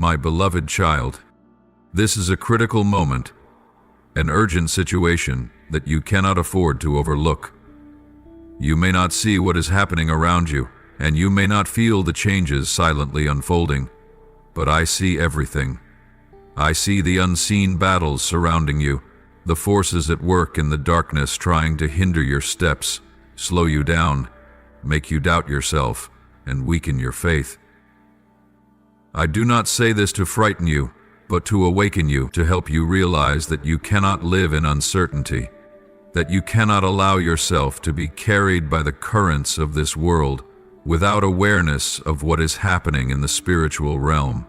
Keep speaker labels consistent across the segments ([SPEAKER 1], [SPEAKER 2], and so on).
[SPEAKER 1] My beloved child, this is a critical moment, an urgent situation that you cannot afford to overlook. You may not see what is happening around you, and you may not feel the changes silently unfolding, but I see everything. I see the unseen battles surrounding you, the forces at work in the darkness trying to hinder your steps, slow you down, make you doubt yourself, and weaken your faith. I do not say this to frighten you, but to awaken you, to help you realize that you cannot live in uncertainty, that you cannot allow yourself to be carried by the currents of this world without awareness of what is happening in the spiritual realm.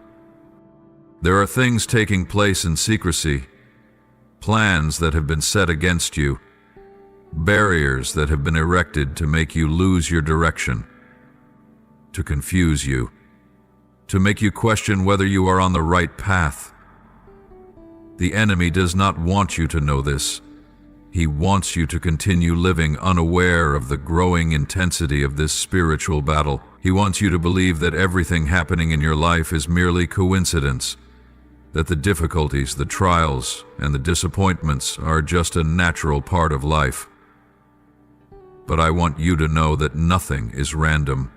[SPEAKER 1] There are things taking place in secrecy, plans that have been set against you, barriers that have been erected to make you lose your direction, to confuse you, to make you question whether you are on the right path. The enemy does not want you to know this. He wants you to continue living unaware of the growing intensity of this spiritual battle. He wants you to believe that everything happening in your life is merely coincidence, that the difficulties, the trials, and the disappointments are just a natural part of life. But I want you to know that nothing is random.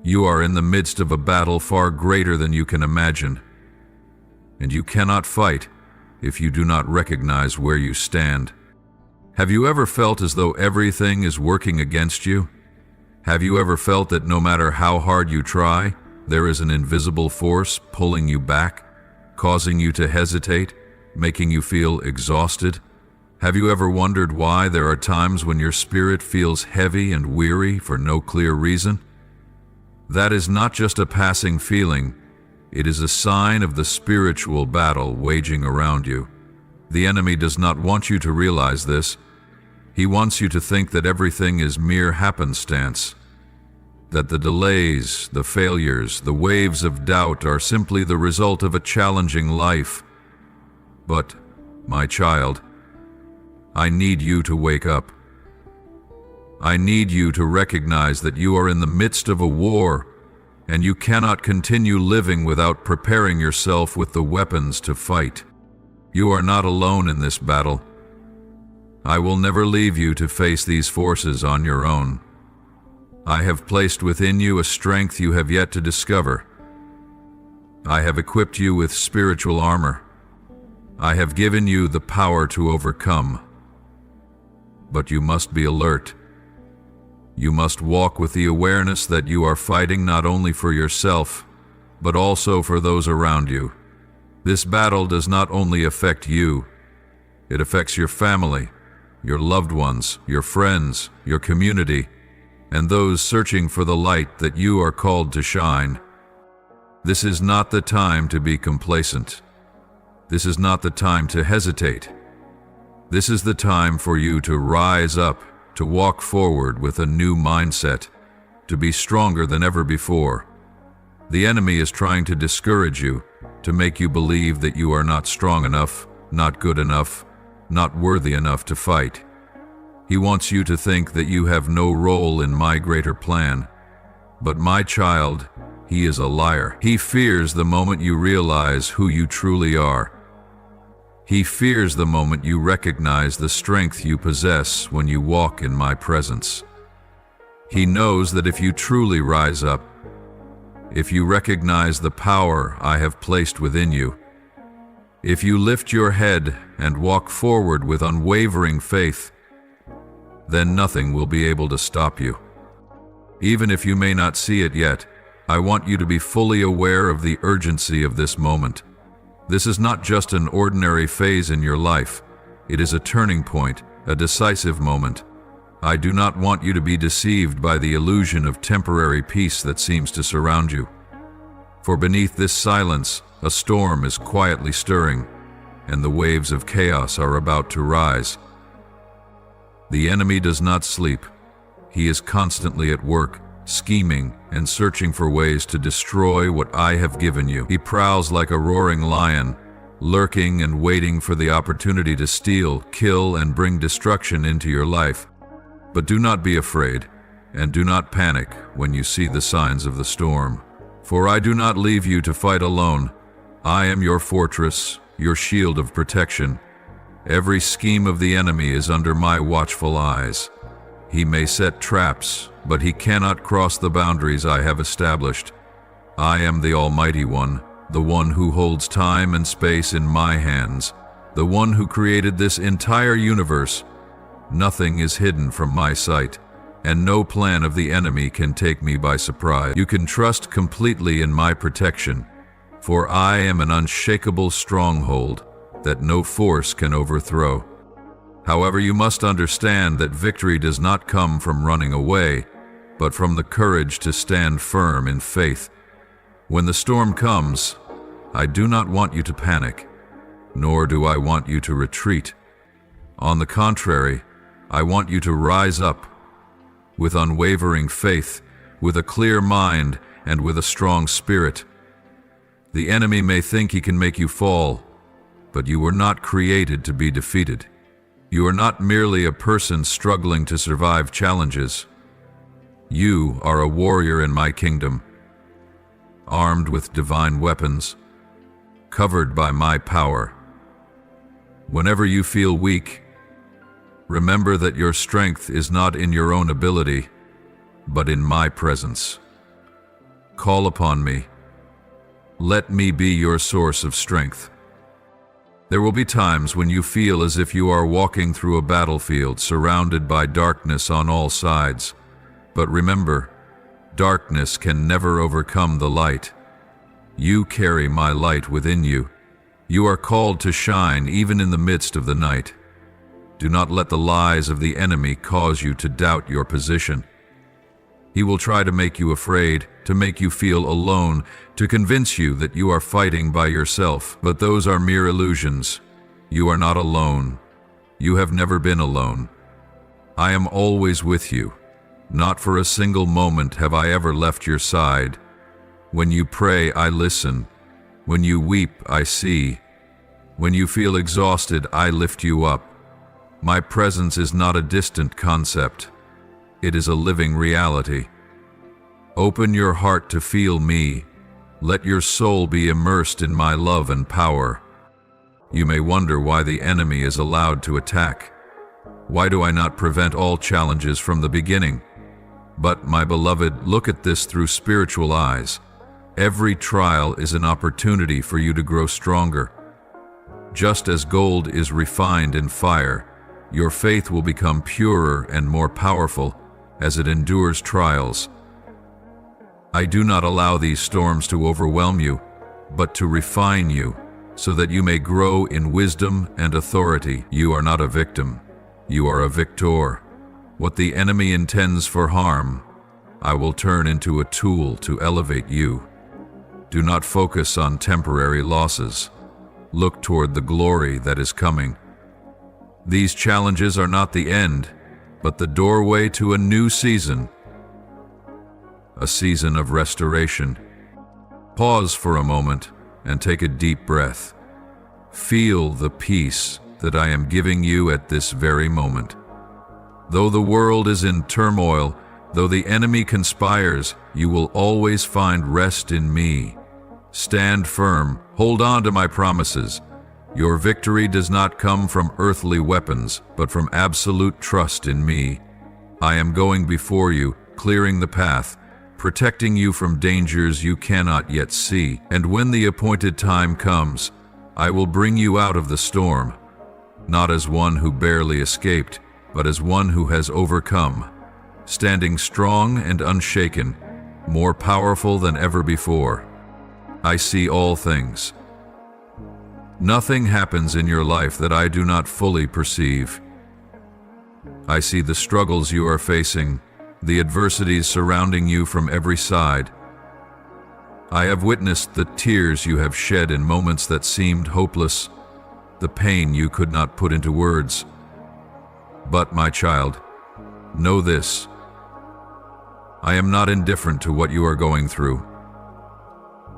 [SPEAKER 1] You are in the midst of a battle far greater than you can imagine, and you cannot fight if you do not recognize where you stand. Have you ever felt as though everything is working against you? Have you ever felt that no matter how hard you try, there is an invisible force pulling you back, causing you to hesitate, making you feel exhausted? Have you ever wondered why there are times when your spirit feels heavy and weary for no clear reason? That is not just a passing feeling. It is a sign of the spiritual battle waging around you. The enemy does not want you to realize this. He wants you to think that everything is mere happenstance, that the delays, the failures, the waves of doubt are simply the result of a challenging life. But, my child, I need you to wake up. I need you to recognize that you are in the midst of a war, and you cannot continue living without preparing yourself with the weapons to fight. You are not alone in this battle. I will never leave you to face these forces on your own. I have placed within you a strength you have yet to discover. I have equipped you with spiritual armor. I have given you the power to overcome. But you must be alert. You must walk with the awareness that you are fighting not only for yourself, but also for those around you. This battle does not only affect you, it affects your family, your loved ones, your friends, your community, and those searching for the light that you are called to shine. This is not the time to be complacent. This is not the time to hesitate. This is the time for you to rise up, to walk forward with a new mindset, to be stronger than ever before. The enemy is trying to discourage you, to make you believe that you are not strong enough, not good enough, not worthy enough to fight. He wants you to think that you have no role in my greater plan. But my child, he is a liar. He fears the moment you realize who you truly are. He fears the moment you recognize the strength you possess when you walk in my presence. He knows that if you truly rise up, if you recognize the power I have placed within you, if you lift your head and walk forward with unwavering faith, then nothing will be able to stop you. Even if you may not see it yet, I want you to be fully aware of the urgency of this moment. This is not just an ordinary phase in your life. It is a turning point, a decisive moment. I do not want you to be deceived by the illusion of temporary peace that seems to surround you. For beneath this silence, a storm is quietly stirring, and the waves of chaos are about to rise. The enemy does not sleep. He is constantly at work, scheming and searching for ways to destroy what I have given you. He prowls like a roaring lion, lurking and waiting for the opportunity to steal, kill, and bring destruction into your life. But do not be afraid, and do not panic when you see the signs of the storm. For I do not leave you to fight alone. I am your fortress, your shield of protection. Every scheme of the enemy is under my watchful eyes. He may set traps, but he cannot cross the boundaries I have established. I am the Almighty One, the one who holds time and space in my hands, the one who created this entire universe. Nothing is hidden from my sight, and no plan of the enemy can take me by surprise. You can trust completely in my protection, for I am an unshakable stronghold that no force can overthrow. However, you must understand that victory does not come from running away, but from the courage to stand firm in faith. When the storm comes, I do not want you to panic, nor do I want you to retreat. On the contrary, I want you to rise up with unwavering faith, with a clear mind, and with a strong spirit. The enemy may think he can make you fall, but you were not created to be defeated. You are not merely a person struggling to survive challenges. You are a warrior in my kingdom, armed with divine weapons, covered by my power. Whenever you feel weak, remember that your strength is not in your own ability, but in my presence. Call upon me. Let me be your source of strength. There will be times when you feel as if you are walking through a battlefield surrounded by darkness on all sides. But remember, darkness can never overcome the light. You carry my light within you. You are called to shine even in the midst of the night. Do not let the lies of the enemy cause you to doubt your position. He will try to make you afraid, to make you feel alone, to convince you that you are fighting by yourself. But those are mere illusions. You are not alone. You have never been alone. I am always with you. Not for a single moment have I ever left your side. When you pray, I listen. When you weep, I see. When you feel exhausted, I lift you up. My presence is not a distant concept. It is a living reality. Open your heart to feel me. Let your soul be immersed in my love and power. You may wonder why the enemy is allowed to attack. Why do I not prevent all challenges from the beginning? But, my beloved, look at this through spiritual eyes. Every trial is an opportunity for you to grow stronger. Just as gold is refined in fire, your faith will become purer and more powerful as it endures trials. I do not allow these storms to overwhelm you, but to refine you, so that you may grow in wisdom and authority. You are not a victim. You are a victor. What the enemy intends for harm, I will turn into a tool to elevate you. Do not focus on temporary losses. Look toward the glory that is coming. These challenges are not the end, but the doorway to a new season, a season of restoration. Pause for a moment and take a deep breath. Feel the peace that I am giving you at this very moment. Though the world is in turmoil, though the enemy conspires, you will always find rest in me. Stand firm, hold on to my promises. Your victory does not come from earthly weapons, but from absolute trust in me. I am going before you, clearing the path, protecting you from dangers you cannot yet see. And when the appointed time comes, I will bring you out of the storm, not as one who barely escaped, but as one who has overcome, standing strong and unshaken, more powerful than ever before. I see all things. Nothing happens in your life that I do not fully perceive. I see the struggles you are facing, the adversities surrounding you from every side. I have witnessed the tears you have shed in moments that seemed hopeless, the pain you could not put into words. But, my child, know this: I am not indifferent to what you are going through.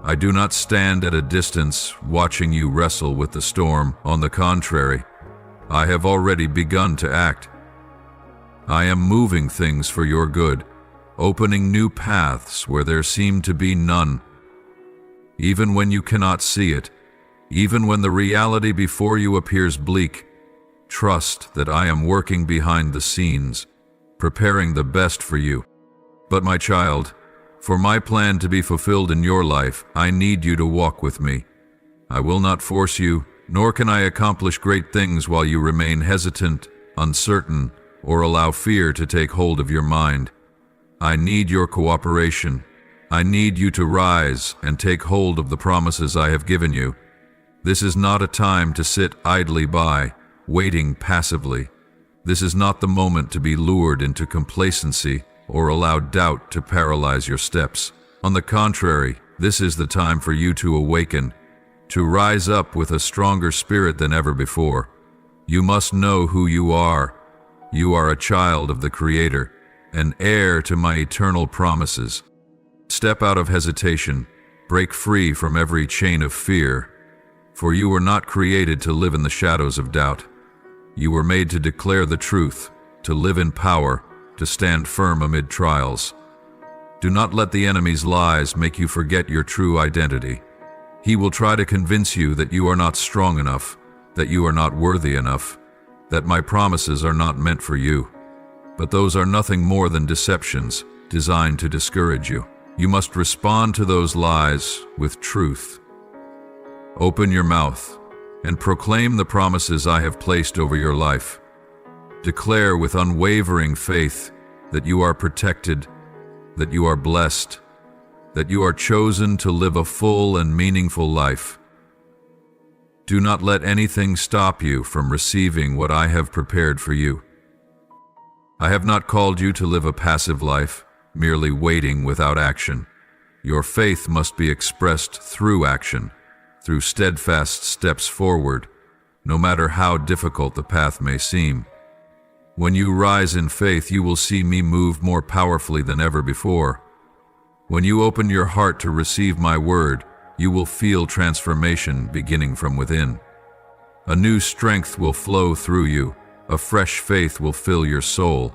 [SPEAKER 1] I do not stand at a distance watching you wrestle with the storm. On the contrary, I have already begun to act. I am moving things for your good, opening new paths where there seemed to be none, Even when you cannot see it, even when the reality before you appears bleak, trust that I am working behind the scenes, preparing the best for you. But my child, for my plan to be fulfilled in your life, I need you to walk with me. I will not force you, nor can I accomplish great things while you remain hesitant, uncertain, or allow fear to take hold of your mind. I need your cooperation. I need you to rise and take hold of the promises I have given you. This is not a time to sit idly by, waiting passively. This is not the moment to be lured into complacency or allow doubt to paralyze your steps. On the contrary, this is the time for you to awaken, to rise up with a stronger spirit than ever before. You must know who you are. You are a child of the Creator, an heir to my eternal promises. Step out of hesitation, break free from every chain of fear, for you were not created to live in the shadows of doubt. You were made to declare the truth, to live in power, to stand firm amid trials. Do not let the enemy's lies make you forget your true identity. He will try to convince you that you are not strong enough, that you are not worthy enough, that my promises are not meant for you. But those are nothing more than deceptions designed to discourage you. You must respond to those lies with truth. Open your mouth and proclaim the promises I have placed over your life. Declare with unwavering faith that you are protected, that you are blessed, that you are chosen to live a full and meaningful life. Do not let anything stop you from receiving what I have prepared for you. I have not called you to live a passive life, merely waiting without action. Your faith must be expressed through action, through steadfast steps forward, no matter how difficult the path may seem. When you rise in faith, you will see me move more powerfully than ever before. When you open your heart to receive my word, you will feel transformation beginning from within. A new strength will flow through you, a fresh faith will fill your soul.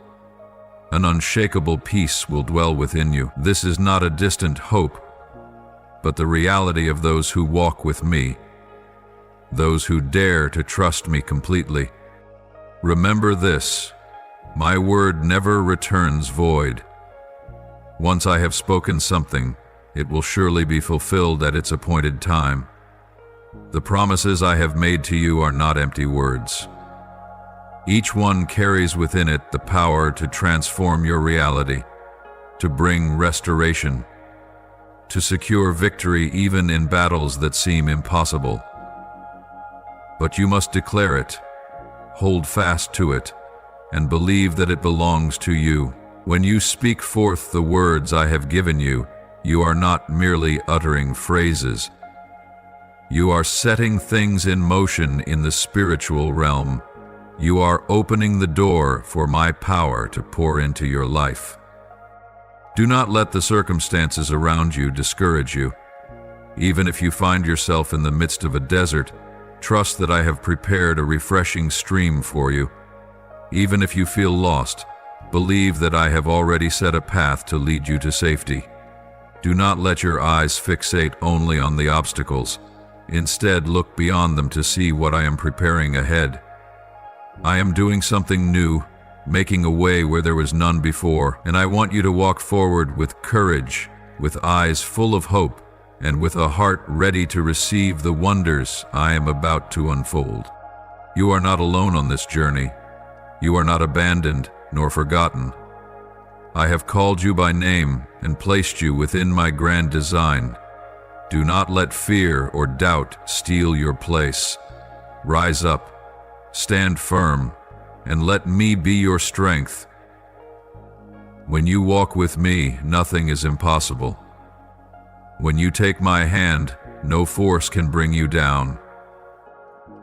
[SPEAKER 1] An unshakable peace will dwell within you. This is not a distant hope, but the reality of those who walk with me, those who dare to trust me completely. Remember this, my word never returns void. Once I have spoken something, it will surely be fulfilled at its appointed time. The promises I have made to you are not empty words. Each one carries within it the power to transform your reality, to bring restoration, to secure victory even in battles that seem impossible. But you must declare it, hold fast to it, and believe that it belongs to you. When you speak forth the words I have given you, you are not merely uttering phrases. You are setting things in motion in the spiritual realm. You are opening the door for my power to pour into your life. Do not let the circumstances around you discourage you. Even if you find yourself in the midst of a desert, trust that I have prepared a refreshing stream for you. Even if you feel lost, believe that I have already set a path to lead you to safety. Do not let your eyes fixate only on the obstacles. Instead, look beyond them to see what I am preparing ahead. I am doing something new, making a way where there was none before, and I want you to walk forward with courage, with eyes full of hope, and with a heart ready to receive the wonders I am about to unfold. You are not alone on this journey. You are not abandoned nor forgotten. I have called you by name and placed you within my grand design. Do not let fear or doubt steal your place. Rise up, stand firm, and let me be your strength. When you walk with me, nothing is impossible. When you take my hand, no force can bring you down.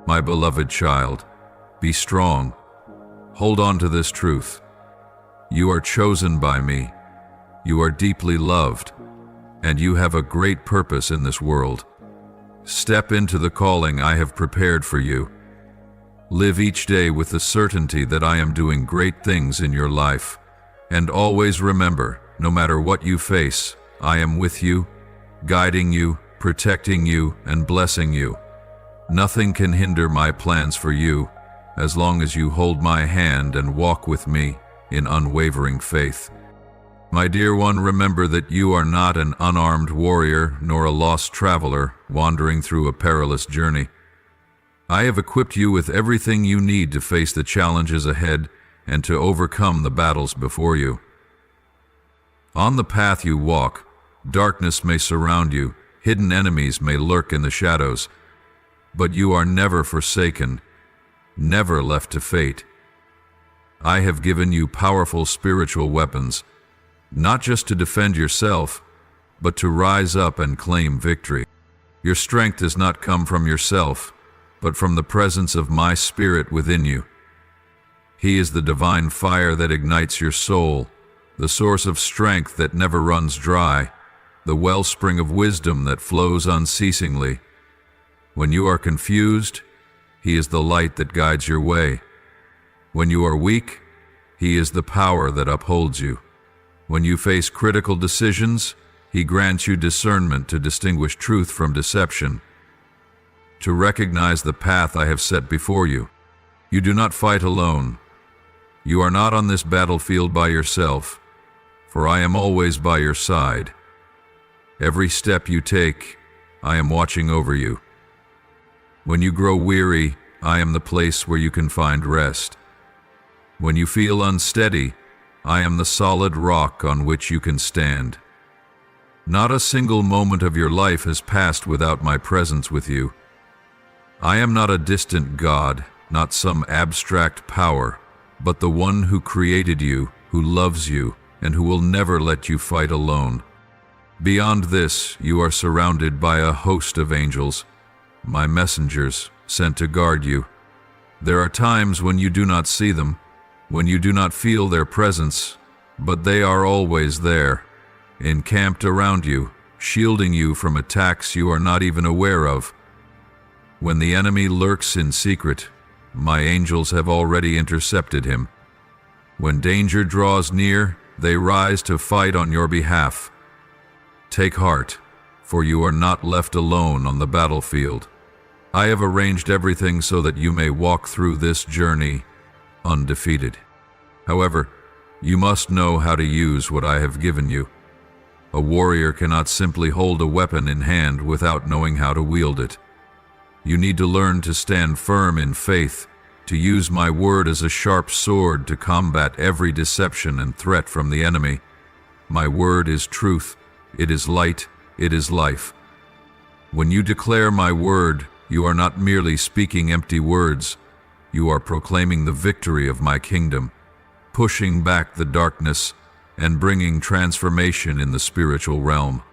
[SPEAKER 1] My beloved child, be strong. Hold on to this truth. You are chosen by me. You are deeply loved, and you have a great purpose in this world. Step into the calling I have prepared for you. Live each day with the certainty that I am doing great things in your life. And always remember, no matter what you face, I am with you, guiding you, protecting you and blessing you. Nothing can hinder my plans for you, as long as you hold my hand and walk with me in unwavering faith. My dear one, remember that you are not an unarmed warrior nor a lost traveler wandering through a perilous journey. I have equipped you with everything you need to face the challenges ahead and to overcome the battles before you. On the path you walk, darkness may surround you, hidden enemies may lurk in the shadows, but you are never forsaken, never left to fate. I have given you powerful spiritual weapons, not just to defend yourself, but to rise up and claim victory. Your strength does not come from yourself, but from the presence of my Spirit within you. He is the divine fire that ignites your soul, the source of strength that never runs dry, the wellspring of wisdom that flows unceasingly. When you are confused, He is the light that guides your way. When you are weak, He is the power that upholds you. When you face critical decisions, He grants you discernment to distinguish truth from deception, to recognize the path I have set before you. You do not fight alone. You are not on this battlefield by yourself, for I am always by your side. Every step you take, I am watching over you. When you grow weary, I am the place where you can find rest. When you feel unsteady, I am the solid rock on which you can stand. Not a single moment of your life has passed without my presence with you. I am not a distant God, not some abstract power, but the one who created you, who loves you, and who will never let you fight alone. Beyond this, you are surrounded by a host of angels, my messengers, sent to guard you. There are times when you do not see them, when you do not feel their presence, but they are always there, encamped around you, shielding you from attacks you are not even aware of. When the enemy lurks in secret, my angels have already intercepted him. When danger draws near, they rise to fight on your behalf. Take heart, for you are not left alone on the battlefield. I have arranged everything so that you may walk through this journey undefeated. However, you must know how to use what I have given you. A warrior cannot simply hold a weapon in hand without knowing how to wield it. You need to learn to stand firm in faith, to use my word as a sharp sword to combat every deception and threat from the enemy. My word is truth, it is light, it is life. When you declare my word, you are not merely speaking empty words. You are proclaiming the victory of my kingdom, pushing back the darkness and bringing transformation in the spiritual realm.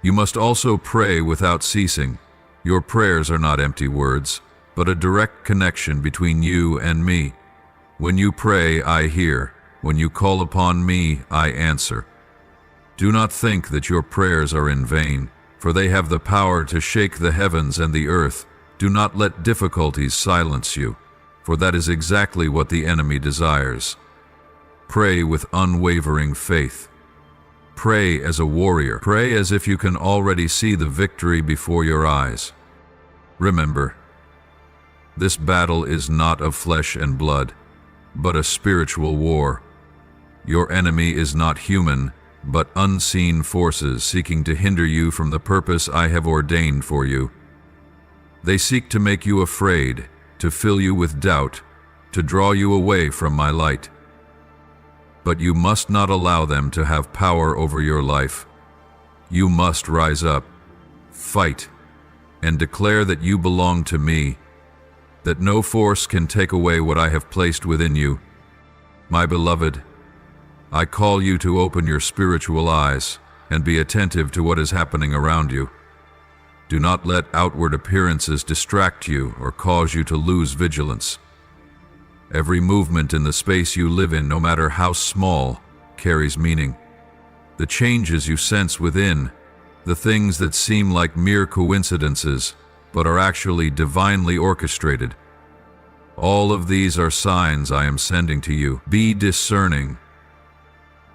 [SPEAKER 1] You must also pray without ceasing. Your prayers are not empty words, but a direct connection between you and me. When you pray, I hear. When you call upon me, I answer. Do not think that your prayers are in vain, for they have the power to shake the heavens and the earth. Do not let difficulties silence you, for that is exactly what the enemy desires. Pray with unwavering faith. Pray as a warrior. Pray as if you can already see the victory before your eyes. Remember, this battle is not of flesh and blood, but a spiritual war. Your enemy is not human, but unseen forces seeking to hinder you from the purpose I have ordained for you. They seek to make you afraid, to fill you with doubt, to draw you away from my light. But you must not allow them to have power over your life. You must rise up, fight, and declare that you belong to me, that no force can take away what I have placed within you. My beloved, I call you to open your spiritual eyes and be attentive to what is happening around you. Do not let outward appearances distract you or cause you to lose vigilance. Every movement in the space you live in, no matter how small, carries meaning. The changes you sense within, the things that seem like mere coincidences, but are actually divinely orchestrated. All of these are signs I am sending to you. Be discerning.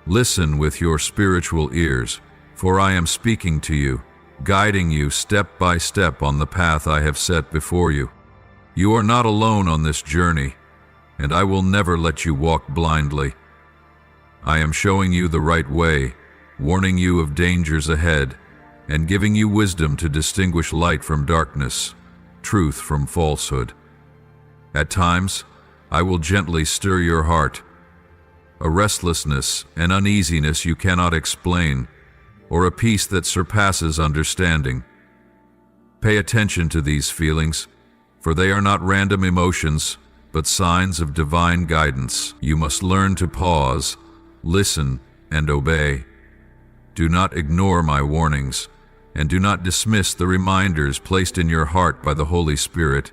[SPEAKER 1] Listen with your spiritual ears, for I am speaking to you, guiding you step by step on the path I have set before you. You are not alone on this journey, and I will never let you walk blindly. I am showing you the right way, warning you of dangers ahead, and giving you wisdom to distinguish light from darkness, truth from falsehood. At times, I will gently stir your heart, a restlessness and uneasiness you cannot explain, or a peace that surpasses understanding. Pay attention to these feelings, for they are not random emotions, but signs of divine guidance. You must learn to pause, listen, and obey. Do not ignore my warnings, and do not dismiss the reminders placed in your heart by the Holy Spirit.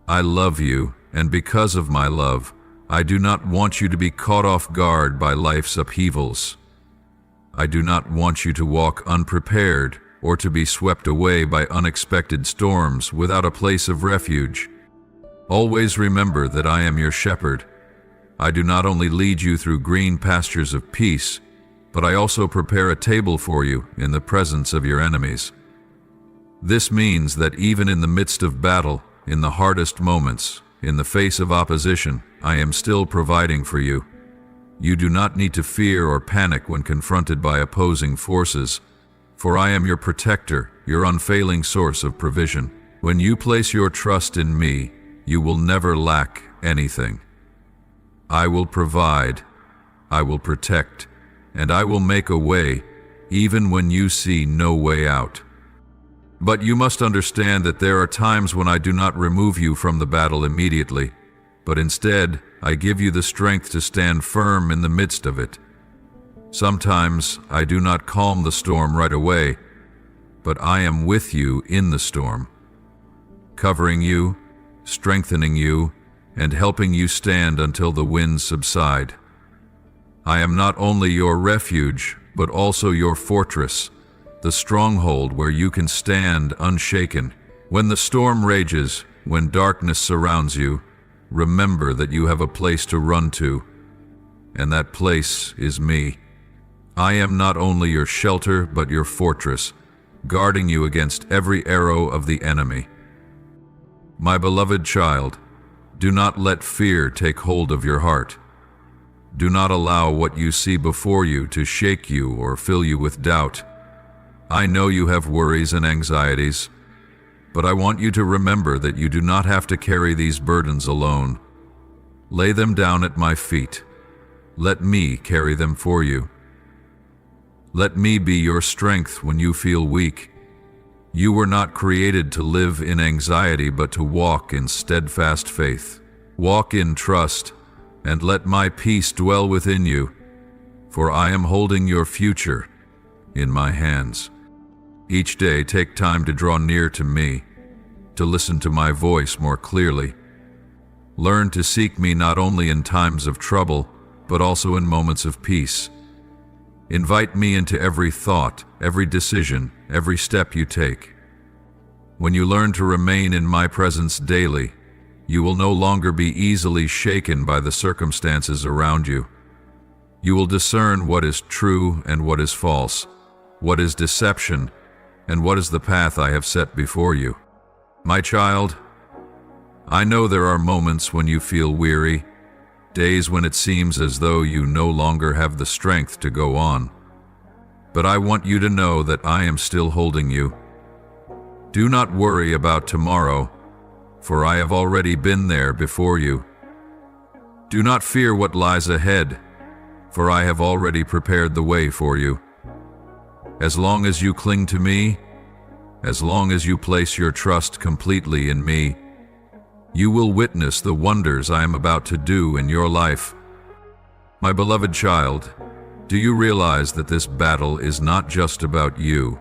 [SPEAKER 1] I love you, and because of my love, I do not want you to be caught off guard by life's upheavals. I do not want you to walk unprepared or to be swept away by unexpected storms without a place of refuge. Always remember that I am your shepherd. I do not only lead you through green pastures of peace, but I also prepare a table for you in the presence of your enemies. This means that even in the midst of battle, in the hardest moments, in the face of opposition, I am still providing for you. You do not need to fear or panic when confronted by opposing forces, for I am your protector, your unfailing source of provision. When you place your trust in me, you will never lack anything. I will provide, I will protect, and I will make a way, even when you see no way out. But you must understand that there are times when I do not remove you from the battle immediately, but instead I give you the strength to stand firm in the midst of it. Sometimes I do not calm the storm right away, but I am with you in the storm, covering you, strengthening you, and helping you stand until the winds subside. I am not only your refuge, but also your fortress, the stronghold where you can stand unshaken. When the storm rages, when darkness surrounds you, remember that you have a place to run to, and that place is me. I am not only your shelter, but your fortress, guarding you against every arrow of the enemy. My beloved child, do not let fear take hold of your heart. Do not allow what you see before you to shake you or fill you with doubt. I know you have worries and anxieties, but I want you to remember that you do not have to carry these burdens alone. Lay them down at my feet. Let me carry them for you. Let me be your strength when you feel weak. You were not created to live in anxiety, but to walk in steadfast faith. Walk in trust, and let my peace dwell within you, for I am holding your future in my hands. Each day take time to draw near to me, to listen to my voice more clearly. Learn to seek me not only in times of trouble, but also in moments of peace. Invite me into every thought, every decision, every step you take. When you learn to remain in my presence daily, you will no longer be easily shaken by the circumstances around you. You will discern what is true and what is false, what is deception, and what is the path I have set before you. My child, I know there are moments when you feel weary, days when it seems as though you no longer have the strength to go on. But I want you to know that I am still holding you. Do not worry about tomorrow, for I have already been there before you. Do not fear what lies ahead, for I have already prepared the way for you. As long as you cling to me, as long as you place your trust completely in me, you will witness the wonders I am about to do in your life. My beloved child, do you realize that this battle is not just about you?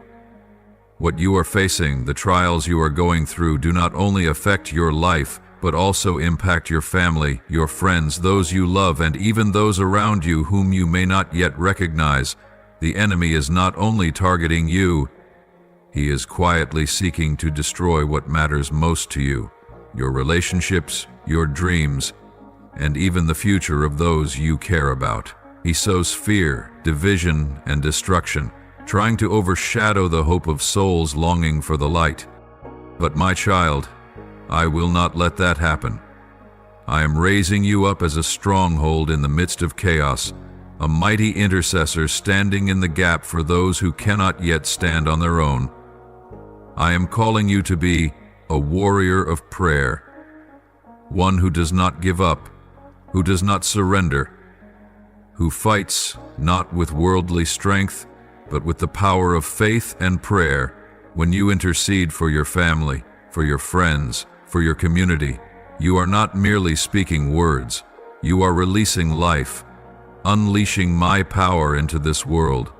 [SPEAKER 1] What you are facing, the trials you are going through, do not only affect your life, but also impact your family, your friends, those you love, and even those around you whom you may not yet recognize. The enemy is not only targeting you, he is quietly seeking to destroy what matters most to you, your relationships, your dreams, and even the future of those you care about. He sows fear, division, and destruction, trying to overshadow the hope of souls longing for the light. But my child, I will not let that happen. I am raising you up as a stronghold in the midst of chaos, a mighty intercessor standing in the gap for those who cannot yet stand on their own. I am calling you to be a warrior of prayer, one who does not give up, who does not surrender, who fights not with worldly strength, but with the power of faith and prayer. When you intercede for your family, for your friends, for your community, you are not merely speaking words, you are releasing life, unleashing my power into this world.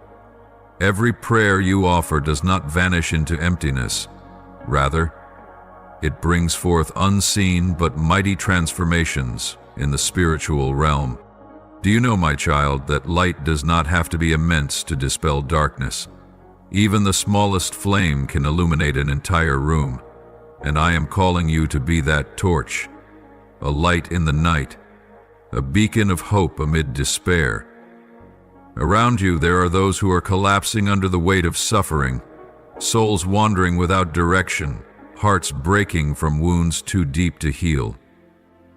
[SPEAKER 1] Every prayer you offer does not vanish into emptiness. Rather, it brings forth unseen but mighty transformations in the spiritual realm. Do you know, my child, that light does not have to be immense to dispel darkness? Even the smallest flame can illuminate an entire room, and I am calling you to be that torch, a light in the night, a beacon of hope amid despair. Around you there are those who are collapsing under the weight of suffering, souls wandering without direction, hearts breaking from wounds too deep to heal.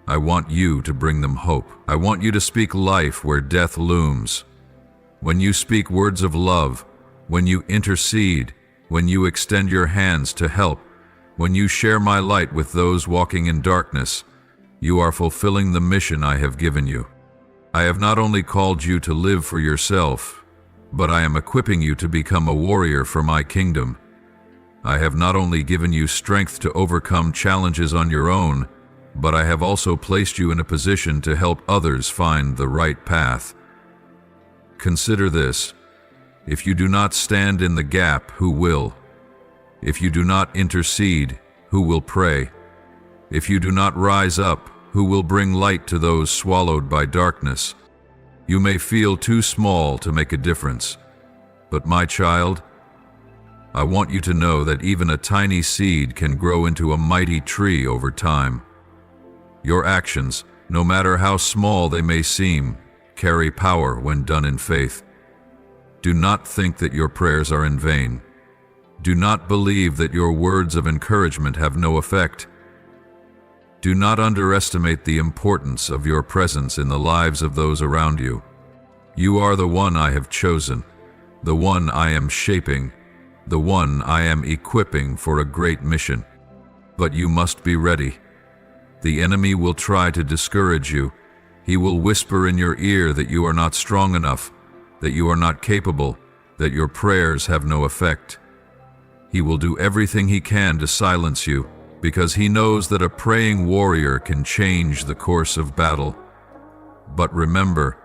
[SPEAKER 1] I want you to bring them hope. I want you to speak life where death looms. When you speak words of love, when you intercede, when you extend your hands to help, when you share my light with those walking in darkness, you are fulfilling the mission I have given you. I have not only called you to live for yourself, but I am equipping you to become a warrior for my kingdom. I have not only given you strength to overcome challenges on your own, but I have also placed you in a position to help others find the right path. Consider this: if you do not stand in the gap, who will? If you do not intercede, who will pray? If you do not rise up, who will bring light to those swallowed by darkness? You may feel too small to make a difference, but my child, I want you to know that even a tiny seed can grow into a mighty tree over time. Your actions, no matter how small they may seem, carry power when done in faith. Do not think that your prayers are in vain. Do not believe that your words of encouragement have no effect. Do not underestimate the importance of your presence in the lives of those around you. You are the one I have chosen, the one I am shaping, the one I am equipping for a great mission. But you must be ready. The enemy will try to discourage you. He will whisper in your ear that you are not strong enough, that you are not capable, that your prayers have no effect. He will do everything he can to silence you, because he knows that a praying warrior can change the course of battle. But remember,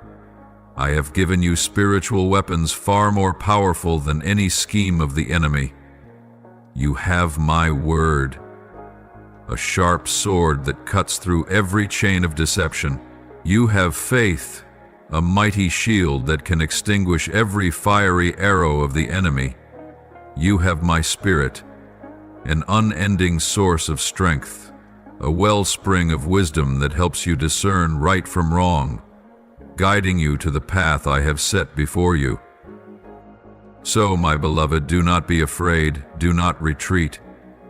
[SPEAKER 1] I have given you spiritual weapons far more powerful than any scheme of the enemy. You have my word, a sharp sword that cuts through every chain of deception. You have faith, a mighty shield that can extinguish every fiery arrow of the enemy. You have my spirit, an unending source of strength, a wellspring of wisdom that helps you discern right from wrong, guiding you to the path I have set before you. So, my beloved, do not be afraid, do not retreat,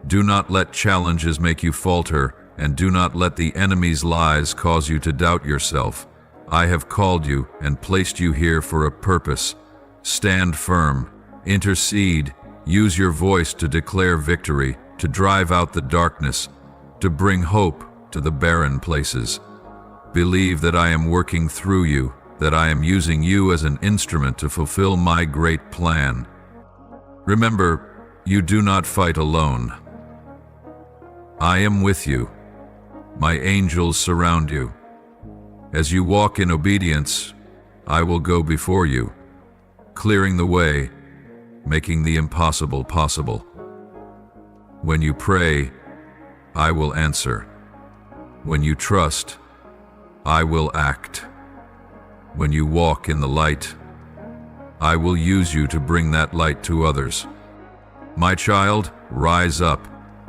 [SPEAKER 1] do not let challenges make you falter, and do not let the enemy's lies cause you to doubt yourself. I have called you and placed you here for a purpose. Stand firm, intercede, use your voice to declare victory, to drive out the darkness, to bring hope to the barren places. Believe that I am working through you, that I am using you as an instrument to fulfill my great plan. Remember, you do not fight alone. I am with you. My angels surround you. As you walk in obedience, I will go before you, clearing the way, making the impossible possible. When you pray, I will answer. When you trust, I will act. When you walk in the light, I will use you to bring that light to others. My child, rise up.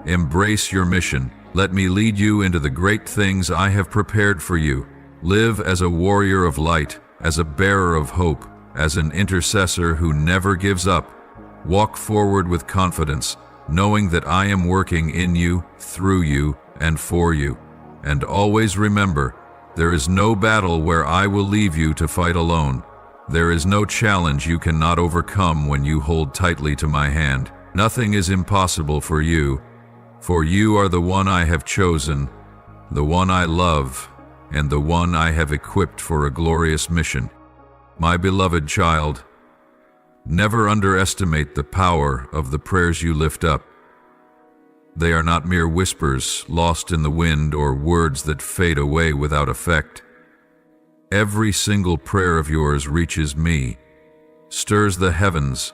[SPEAKER 1] Embrace your mission. Let me lead you into the great things I have prepared for you. Live as a warrior of light, as a bearer of hope, as an intercessor who never gives up, Walk forward with confidence, knowing that I am working in you, through you, and for you. And always remember, there is no battle where I will leave you to fight alone. There is no challenge you cannot overcome when you hold tightly to my hand. Nothing is impossible for you are the one I have chosen, the one I love, and the one I have equipped for a glorious mission. My beloved child, never underestimate the power of the prayers you lift up. They are not mere whispers lost in the wind or words that fade away without effect. Every single prayer of yours reaches me, stirs the heavens,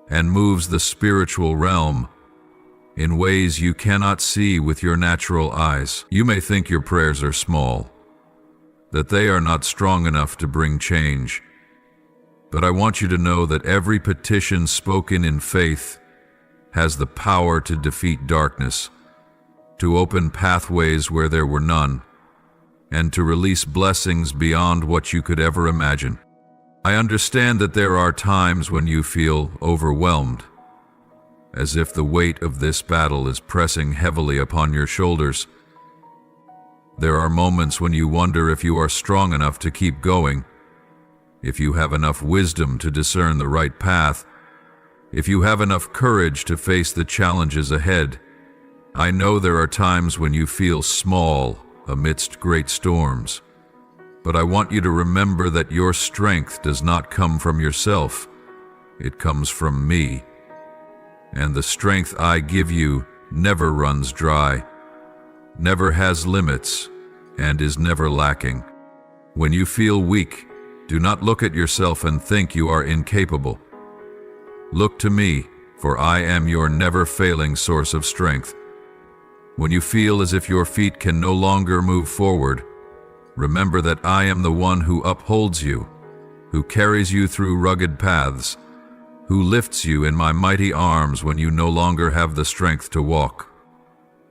[SPEAKER 1] and moves the spiritual realm in ways you cannot see with your natural eyes. You may think your prayers are small, that they are not strong enough to bring change. But I want you to know that every petition spoken in faith has the power to defeat darkness, to open pathways where there were none, and to release blessings beyond what you could ever imagine. I understand that there are times when you feel overwhelmed, as if the weight of this battle is pressing heavily upon your shoulders. There are moments when you wonder if you are strong enough to keep going, if you have enough wisdom to discern the right path, if you have enough courage to face the challenges ahead. I know there are times when you feel small amidst great storms, but I want you to remember that your strength does not come from yourself. It comes from me. And the strength I give you never runs dry, never has limits, and is never lacking. When you feel weak, do not look at yourself and think you are incapable. Look to me, for I am your never-failing source of strength. When you feel as if your feet can no longer move forward, remember that I am the one who upholds you, who carries you through rugged paths, who lifts you in my mighty arms when you no longer have the strength to walk.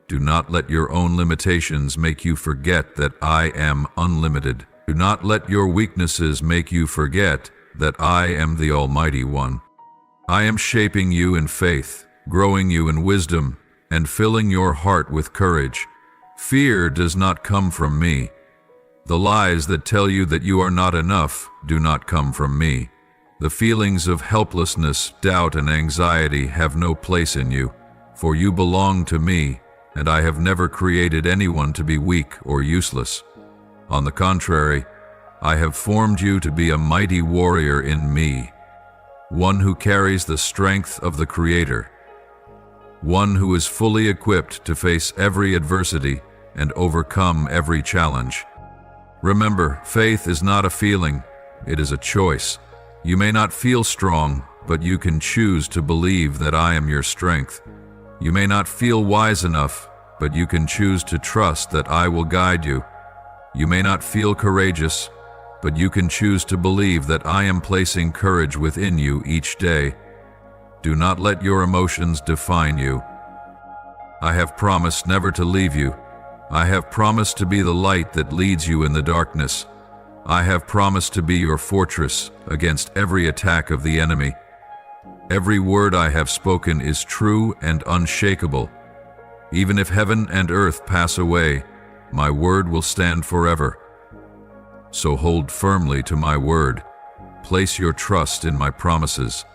[SPEAKER 1] Do not let your own limitations make you forget that I am unlimited. Do not let your weaknesses make you forget that I am the Almighty One. I am shaping you in faith, growing you in wisdom, and filling your heart with courage. Fear does not come from me. The lies that tell you that you are not enough do not come from me. The feelings of helplessness, doubt, and anxiety have no place in you, for you belong to me, and I have never created anyone to be weak or useless. On the contrary, I have formed you to be a mighty warrior in me, one who carries the strength of the Creator, one who is fully equipped to face every adversity and overcome every challenge. Remember, faith is not a feeling, it is a choice. You may not feel strong, but you can choose to believe that I am your strength. You may not feel wise enough, but you can choose to trust that I will guide you. You may not feel courageous, but you can choose to believe that I am placing courage within you each day. Do not let your emotions define you. I have promised never to leave you. I have promised to be the light that leads you in the darkness. I have promised to be your fortress against every attack of the enemy. Every word I have spoken is true and unshakable. Even if heaven and earth pass away, my word will stand forever. So hold firmly to my word. Place your trust in my promises,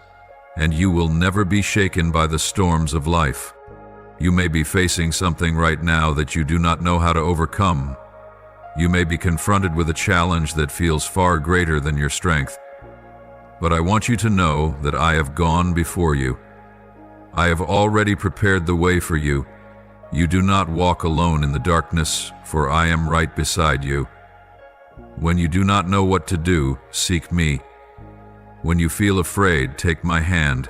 [SPEAKER 1] and you will never be shaken by the storms of life. You may be facing something right now that you do not know how to overcome. You may be confronted with a challenge that feels far greater than your strength. But I want you to know that I have gone before you. I have already prepared the way for you. You do not walk alone in the darkness, for I am right beside you. When you do not know what to do, seek me. When you feel afraid, take my hand.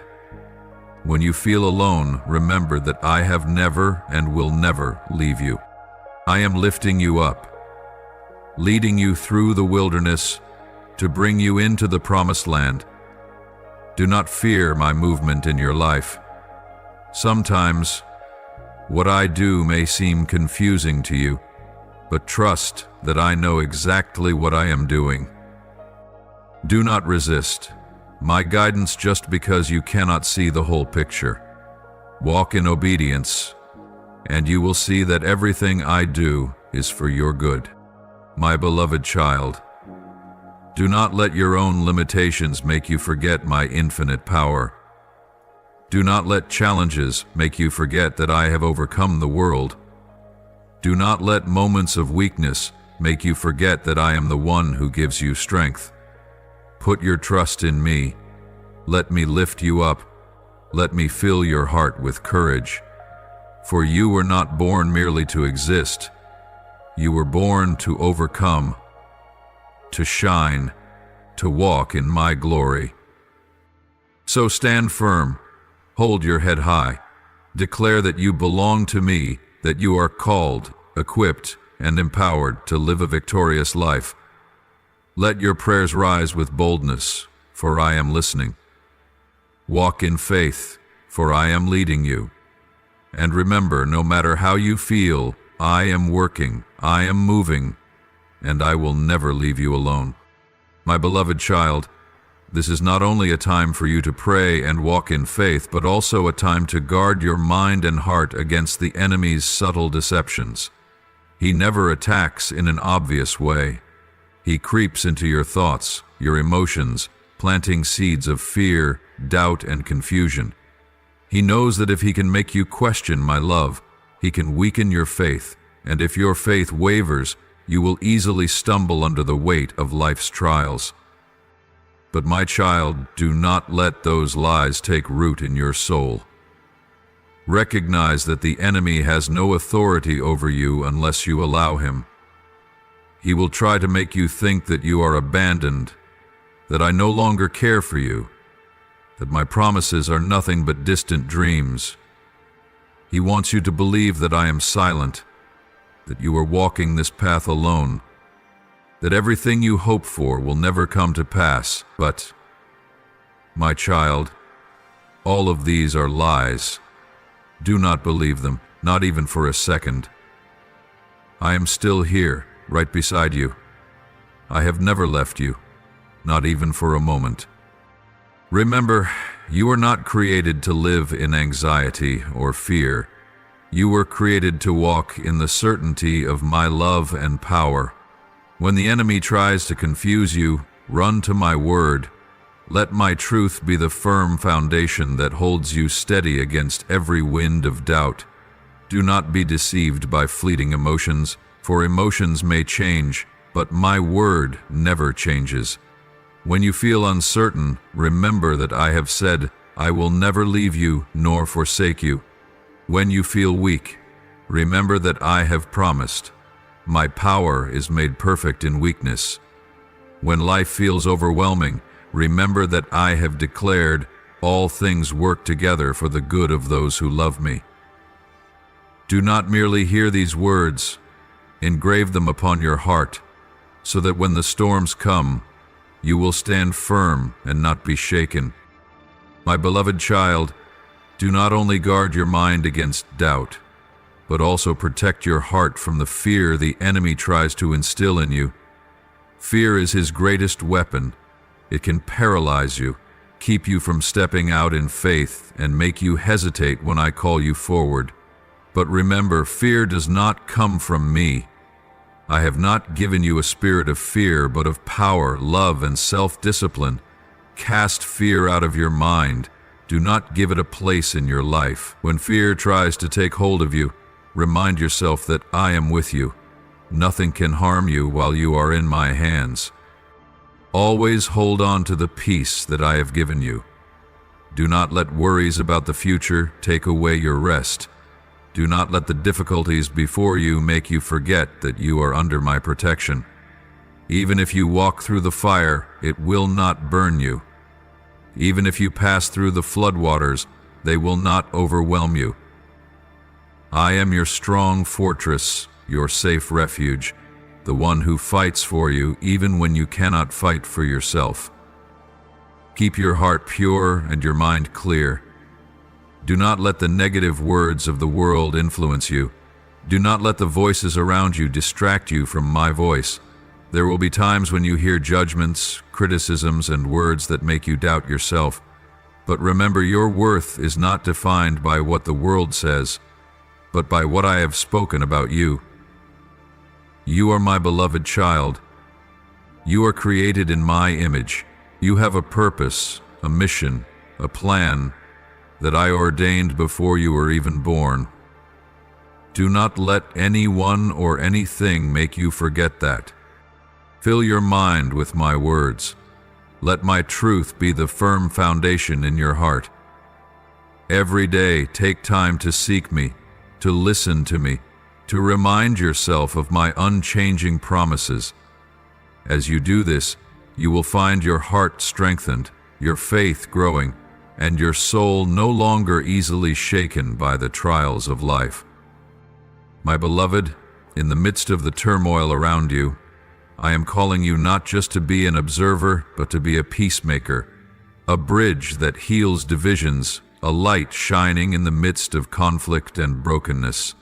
[SPEAKER 1] When you feel alone, remember that I have never and will never leave you. I am lifting you up, leading you through the wilderness to bring you into the promised land. Do not fear my movement in your life. Sometimes, what I do may seem confusing to you, but trust that I know exactly what I am doing. Do not resist. my guidance just because you cannot see the whole picture. Walk in obedience, and you will see that everything I do is for your good. My beloved child, do not let your own limitations make you forget my infinite power. Do not let challenges make you forget that I have overcome the world. Do not let moments of weakness make you forget that I am the one who gives you strength. Put your trust in me. Let me lift you up. Let me fill your heart with courage. For you were not born merely to exist. You were born to overcome, to shine, to walk in my glory. So stand firm, hold your head high, declare that you belong to me, that you are called, equipped, and empowered to live a victorious life. Let your prayers rise with boldness, for I am listening. Walk in faith, for I am leading you. And remember, no matter how you feel, I am working, I am moving, and I will never leave you alone. My beloved child, this is not only a time for you to pray and walk in faith, but also a time to guard your mind and heart against the enemy's subtle deceptions. He never attacks in an obvious way. He creeps into your thoughts, your emotions, planting seeds of fear, doubt, and confusion. He knows that if he can make you question my love, he can weaken your faith, and if your faith wavers, you will easily stumble under the weight of life's trials. But my child, do not let those lies take root in your soul. Recognize that the enemy has no authority over you unless you allow him. He will try to make you think that you are abandoned, that I no longer care for you, that my promises are nothing but distant dreams. He wants you to believe that I am silent, that you are walking this path alone, that everything you hope for will never come to pass. But, my child, all of these are lies. Do not believe them, not even for a second. I am still here, right beside you. I have never left you, not even for a moment. Remember, you are not created to live in anxiety or fear. You were created to walk in the certainty of my love and power. When the enemy tries to confuse you, run to my word. Let my truth be the firm foundation that holds you steady against every wind of doubt. Do not be deceived by fleeting emotions, for emotions may change, but my word never changes. When you feel uncertain, remember that I have said, I will never leave you nor forsake you. When you feel weak, remember that I have promised. My power is made perfect in weakness. When life feels overwhelming, remember that I have declared, all things work together for the good of those who love me. Do not merely hear these words, engrave them upon your heart, so that when the storms come, you will stand firm and not be shaken. My beloved child, do not only guard your mind against doubt, but also protect your heart from the fear the enemy tries to instill in you. Fear is his greatest weapon. It can paralyze you, keep you from stepping out in faith, and make you hesitate when I call you forward. But remember, fear does not come from me. I have not given you a spirit of fear, but of power, love, and self-discipline. Cast fear out of your mind. Do not give it a place in your life. When fear tries to take hold of you, remind yourself that I am with you. Nothing can harm you while you are in my hands. Always hold on to the peace that I have given you. Do not let worries about the future take away your rest. Do not let the difficulties before you make you forget that you are under my protection. Even if you walk through the fire, it will not burn you. Even if you pass through the floodwaters, they will not overwhelm you. I am your strong fortress, your safe refuge, the one who fights for you even when you cannot fight for yourself. Keep your heart pure and your mind clear. Do not let the negative words of the world influence you. Do not let the voices around you distract you from my voice. There will be times when you hear judgments, criticisms, and words that make you doubt yourself. But remember, your worth is not defined by what the world says, but by what I have spoken about you. You are my beloved child. You are created in my image. You have a purpose, a mission, a plan that I ordained before you were even born. Do not let anyone or anything make you forget that. Fill your mind with my words. Let my truth be the firm foundation in your heart. Every day, take time to seek me, to listen to me, to remind yourself of my unchanging promises. As you do this, you will find your heart strengthened, your faith growing, and your soul no longer easily shaken by the trials of life. My beloved, in the midst of the turmoil around you, I am calling you not just to be an observer, but to be a peacemaker, a bridge that heals divisions, a light shining in the midst of conflict and brokenness.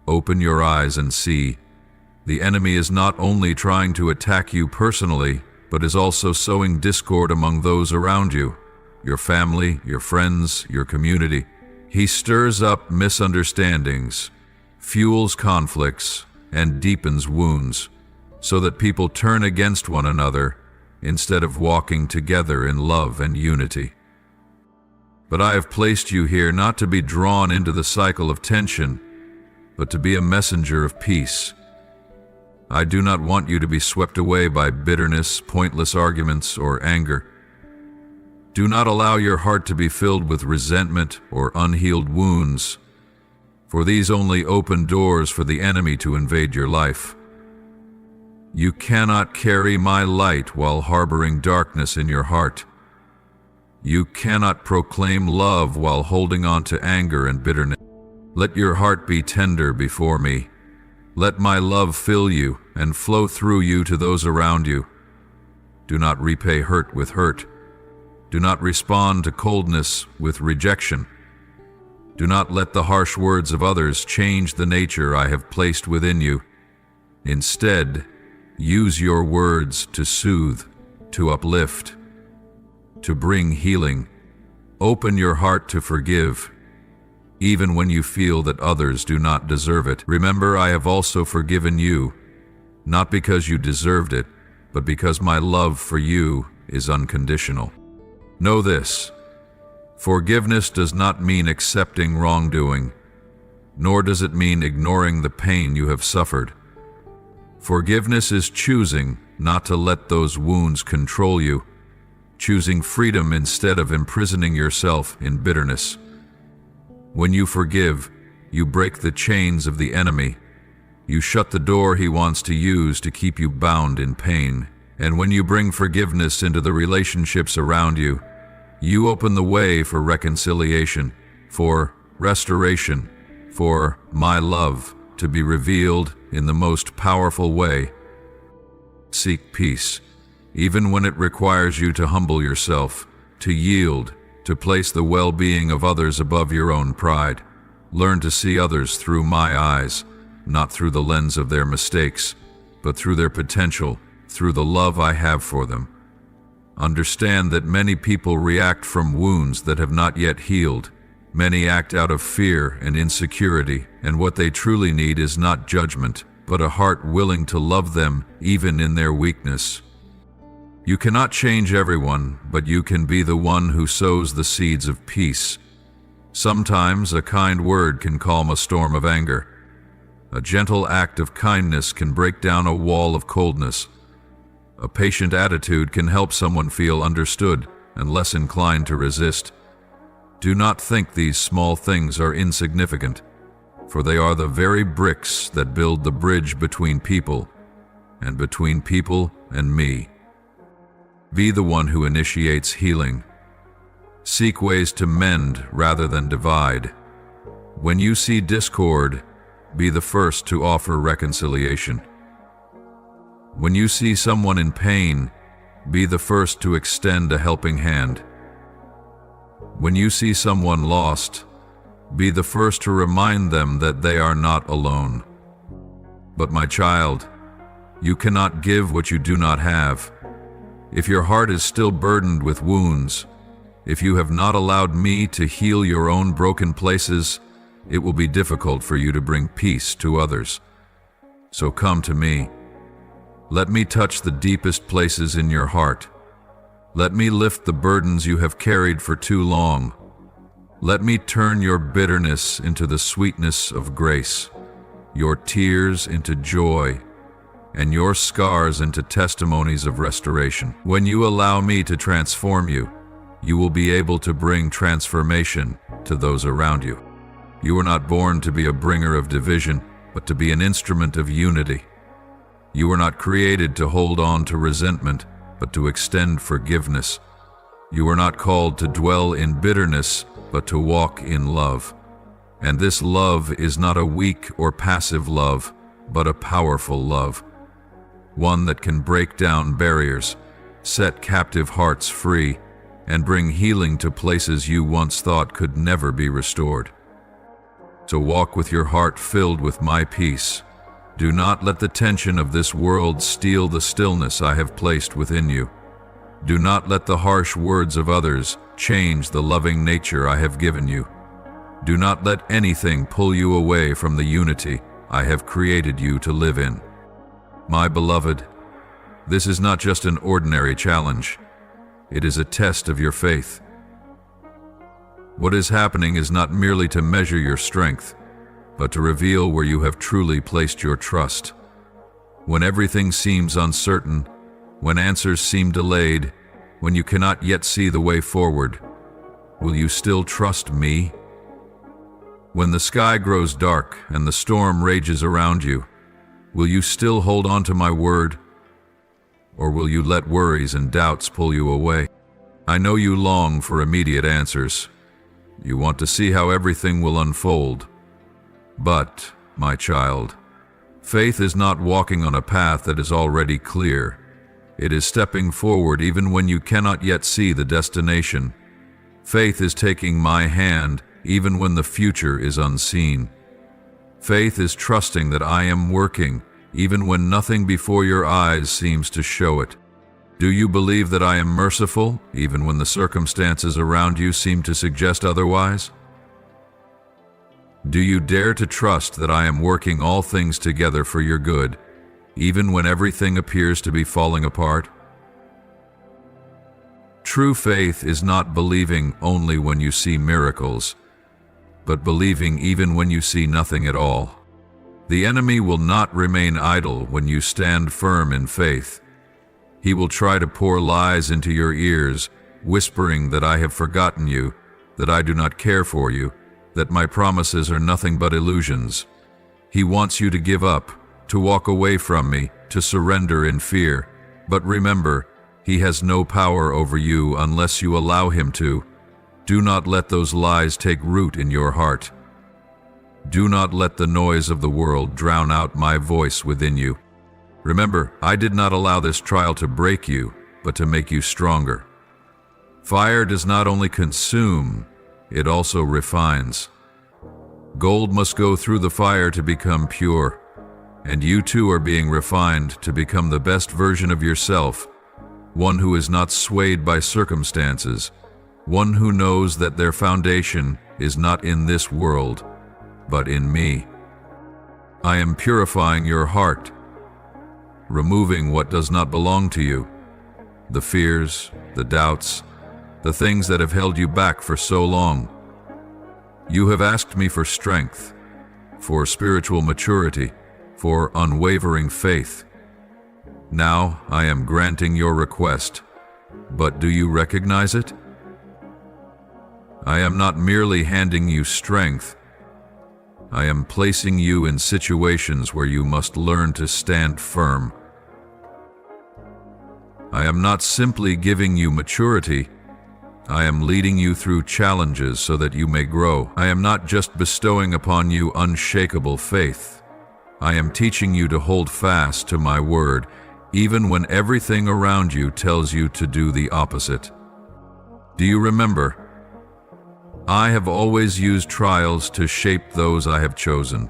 [SPEAKER 1] Open your eyes and see. The enemy is not only trying to attack you personally, but is also sowing discord among those around you, your family, your friends, your community. He stirs up misunderstandings, fuels conflicts, and deepens wounds, so that people turn against one another instead of walking together in love and unity. But I have placed you here not to be drawn into the cycle of tension, but to be a messenger of peace. I do not want you to be swept away by bitterness, pointless arguments, or anger. Do not allow your heart to be filled with resentment or unhealed wounds, for these only open doors for the enemy to invade your life. You cannot carry my light while harboring darkness in your heart. You cannot proclaim love while holding on to anger and bitterness. Let your heart be tender before me. Let my love fill you and flow through you to those around you. Do not repay hurt with hurt. Do not respond to coldness with rejection. Do not let the harsh words of others change the nature I have placed within you. Instead, use your words to soothe, to uplift, to bring healing. Open your heart to forgive, even when you feel that others do not deserve it. Remember, I have also forgiven you, not because you deserved it, but because my love for you is unconditional. Know this: forgiveness does not mean accepting wrongdoing, nor does it mean ignoring the pain you have suffered. Forgiveness is choosing not to let those wounds control you, choosing freedom instead of imprisoning yourself in bitterness. When you forgive, you break the chains of the enemy. You shut the door he wants to use to keep you bound in pain. And when you bring forgiveness into the relationships around you, you open the way for reconciliation, for restoration, for my love to be revealed in the most powerful way. Seek peace, even when it requires you to humble yourself, to yield, to place the well-being of others above your own pride. Learn to see others through my eyes, not through the lens of their mistakes, but through their potential, through the love I have for them. Understand that many people react from wounds that have not yet healed. Many act out of fear and insecurity, and what they truly need is not judgment, but a heart willing to love them even in their weakness. You cannot change everyone, but you can be the one who sows the seeds of peace. Sometimes a kind word can calm a storm of anger. A gentle act of kindness can break down a wall of coldness. A patient attitude can help someone feel understood and less inclined to resist. Do not think these small things are insignificant, for they are the very bricks that build the bridge between people and between people and me. Be the one who initiates healing. Seek ways to mend rather than divide. When you see discord, be the first to offer reconciliation. When you see someone in pain, be the first to extend a helping hand. When you see someone lost, be the first to remind them that they are not alone. But my child, You cannot give what you do not have. If your heart is still burdened with wounds, if you have not allowed me to heal your own broken places, it will be difficult for you to bring peace to others. So come to me. Let me touch the deepest places in your heart. Let me lift the burdens you have carried for too long. Let me turn your bitterness into the sweetness of grace, your tears into joy, and your scars into testimonies of restoration. When you allow me to transform you, you will be able to bring transformation to those around you. You were not born to be a bringer of division, but to be an instrument of unity. You were not created to hold on to resentment, but to extend forgiveness. You were not called to dwell in bitterness, but to walk in love. And this love is not a weak or passive love, but a powerful love. One that can break down barriers, set captive hearts free, and bring healing to places you once thought could never be restored. So walk with your heart filled with my peace. Do not let the tension of this world steal the stillness I have placed within you. Do not let the harsh words of others change the loving nature I have given you. Do not let anything pull you away from the unity I have created you to live in. My beloved, this is not just an ordinary challenge. It is a test of your faith. What is happening is not merely to measure your strength, but to reveal where you have truly placed your trust. When everything seems uncertain, when answers seem delayed, when you cannot yet see the way forward, will you still trust me? When the sky grows dark and the storm rages around you, will you still hold on to my word? Or will you let worries and doubts pull you away? I know you long for immediate answers. You want to see how everything will unfold. But, my child, faith is not walking on a path that is already clear. It is stepping forward even when you cannot yet see the destination. Faith is taking my hand even when the future is unseen. Faith is trusting that I am working even when nothing before your eyes seems to show it. Do you believe that I am merciful even when the circumstances around you seem to suggest otherwise? Do you dare to trust that I am working all things together for your good, even when everything appears to be falling apart? True faith is not believing only when you see miracles, but believing even when you see nothing at all. The enemy will not remain idle when you stand firm in faith. He will try to pour lies into your ears, whispering that I have forgotten you, that I do not care for you, that my promises are nothing but illusions. He wants you to give up, to walk away from me, to surrender in fear. But remember, he has no power over you unless you allow him to. Do not let those lies take root in your heart. Do not let the noise of the world drown out my voice within you. Remember, I did not allow this trial to break you, but to make you stronger. Fire does not only consume, it also refines. Gold must go through the fire to become pure, and you too are being refined to become the best version of yourself, one who is not swayed by circumstances, one who knows that their foundation is not in this world, but in me. I am purifying your heart, removing what does not belong to you, the fears, the doubts, the things that have held you back for so long. You have asked me for strength, for spiritual maturity, for unwavering faith. Now I am granting your request, but do you recognize it? I am not merely handing you strength. I am placing you in situations where you must learn to stand firm. I am not simply giving you maturity. I am leading you through challenges so that you may grow. I am not just bestowing upon you unshakable faith. I am teaching you to hold fast to my word, even when everything around you tells you to do the opposite. Do you remember? I have always used trials to shape those I have chosen.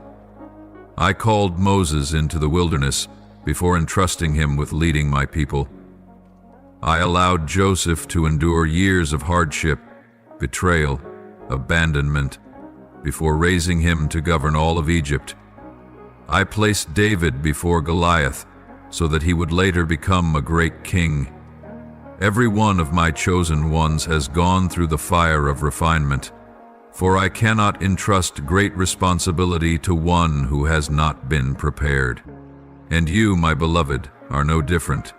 [SPEAKER 1] I called Moses into the wilderness, before entrusting him with leading my people. I allowed Joseph to endure years of hardship, betrayal, abandonment, before raising him to govern all of Egypt. I placed David before Goliath so that he would later become a great king. Every one of my chosen ones has gone through the fire of refinement, for I cannot entrust great responsibility to one who has not been prepared. And you, my beloved, are no different.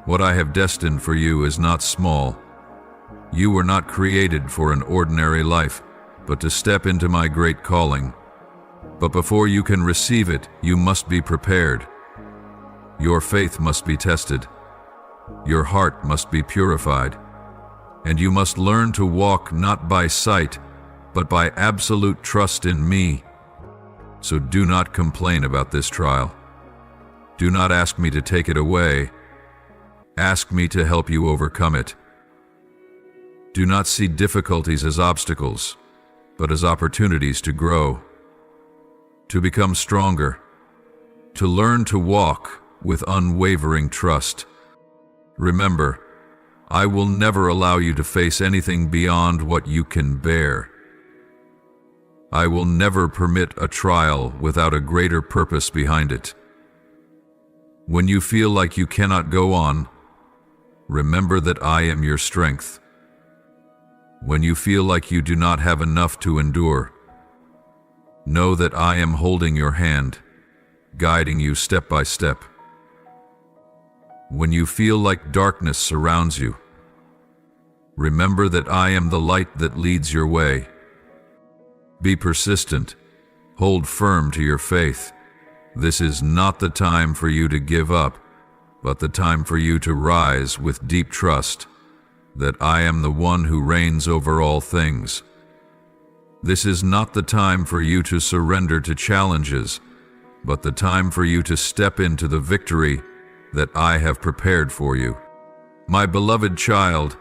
[SPEAKER 1] What I have destined for you is not small. You were not created for an ordinary life, but to step into my great calling. But before you can receive it, you must be prepared. Your faith must be tested. Your heart must be purified. And you must learn to walk not by sight, but by absolute trust in me. So do not complain about this trial. Do not ask me to take it away. Ask me to help you overcome it. Do not see difficulties as obstacles, but as opportunities to grow, to become stronger, to learn to walk with unwavering trust. Remember, I will never allow you to face anything beyond what you can bear. I will never permit a trial without a greater purpose behind it. When you feel like you cannot go on, remember that I am your strength. When you feel like you do not have enough to endure, know that I am holding your hand, guiding you step by step. When you feel like darkness surrounds you, remember that I am the light that leads your way. Be persistent. Hold firm to your faith. This is not the time for you to give up, but the time for you to rise with deep trust that I am the one who reigns over all things. This is not the time for you to surrender to challenges, but the time for you to step into the victory that I have prepared for you. My beloved child,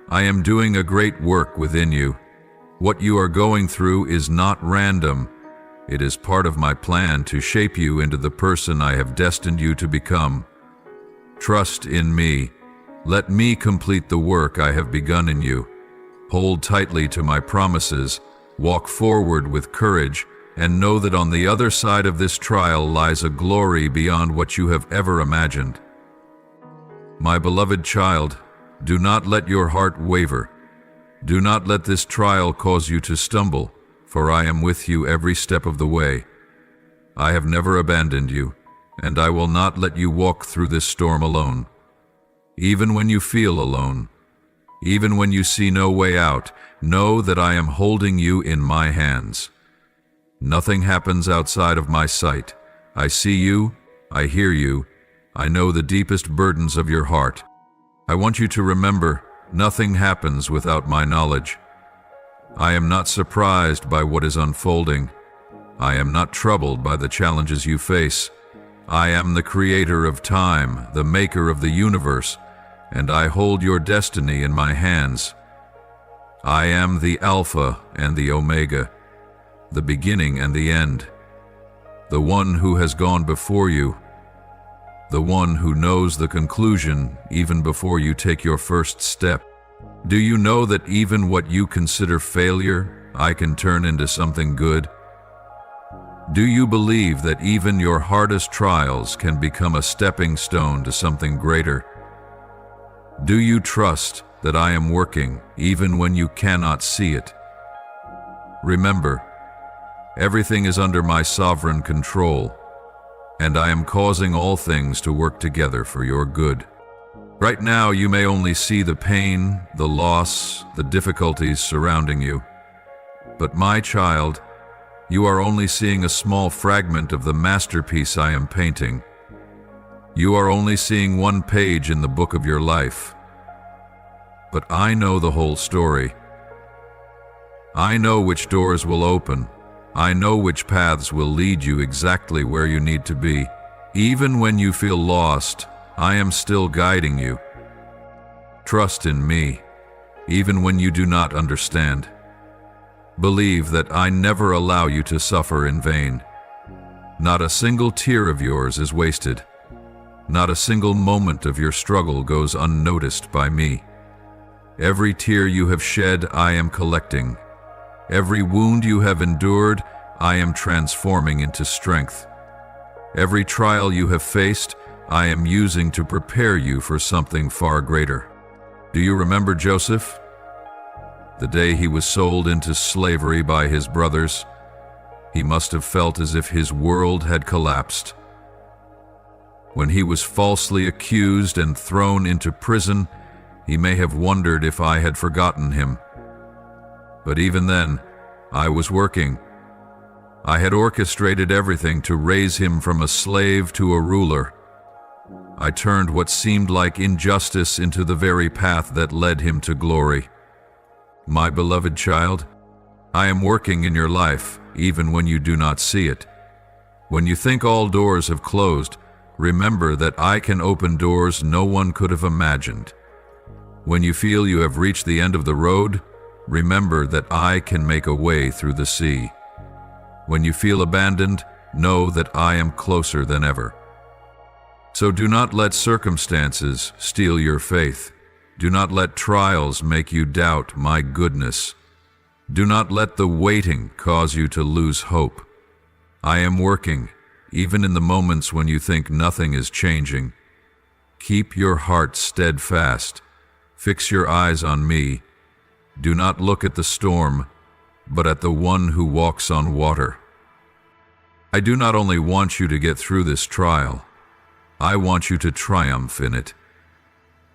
[SPEAKER 1] I am doing a great work within you. What you are going through is not random. It is part of my plan to shape you into the person I have destined you to become. Trust in me. Let me complete the work I have begun in you. Hold tightly to my promises, walk forward with courage, and know that on the other side of this trial lies a glory beyond what you have ever imagined. My beloved child, do not let your heart waver. Do not let this trial cause you to stumble, for I am with you every step of the way. I have never abandoned you, and I will not let you walk through this storm alone. Even when you feel alone, even when you see no way out, know that I am holding you in my hands. Nothing happens outside of my sight. I see you, I hear you, I know the deepest burdens of your heart. I want you to remember, nothing happens without my knowledge. I am not surprised by what is unfolding. I am not troubled by the challenges you face. I am the creator of time, the maker of the universe, and I hold your destiny in my hands. I am the Alpha and the Omega, the beginning and the end, the one who has gone before you, the one who knows the conclusion even before you take your first step. Do you know that even what you consider failure, I can turn into something good? Do you believe that even your hardest trials can become a stepping stone to something greater? Do you trust that I am working even when you cannot see it? Remember, everything is under my sovereign control, and I am causing all things to work together for your good. Right now, you may only see the pain, the loss, the difficulties surrounding you. But my child, you are only seeing a small fragment of the masterpiece I am painting. You are only seeing one page in the book of your life. But I know the whole story. I know which doors will open. I know which paths will lead you exactly where you need to be. Even when you feel lost, I am still guiding you. Trust in me, even when you do not understand. Believe that I never allow you to suffer in vain. Not a single tear of yours is wasted. Not a single moment of your struggle goes unnoticed by me. Every tear you have shed, I am collecting. Every wound you have endured, I am transforming into strength. Every trial you have faced, I am using to prepare you for something far greater. Do you remember Joseph? The day he was sold into slavery by his brothers, he must have felt as if his world had collapsed. When he was falsely accused and thrown into prison, he may have wondered if I had forgotten him. But even then, I was working. I had orchestrated everything to raise him from a slave to a ruler. I turned what seemed like injustice into the very path that led him to glory. My beloved child, I am working in your life, even when you do not see it. When you think all doors have closed, remember that I can open doors no one could have imagined. When you feel you have reached the end of the road, remember that I can make a way through the sea. When you feel abandoned, know that I am closer than ever. So do not let circumstances steal your faith. Do not let trials make you doubt my goodness. Do not let the waiting cause you to lose hope. I am working, even in the moments when you think nothing is changing. Keep your heart steadfast. Fix your eyes on me. Do not look at the storm, but at the one who walks on water. I do not only want you to get through this trial, I want you to triumph in it.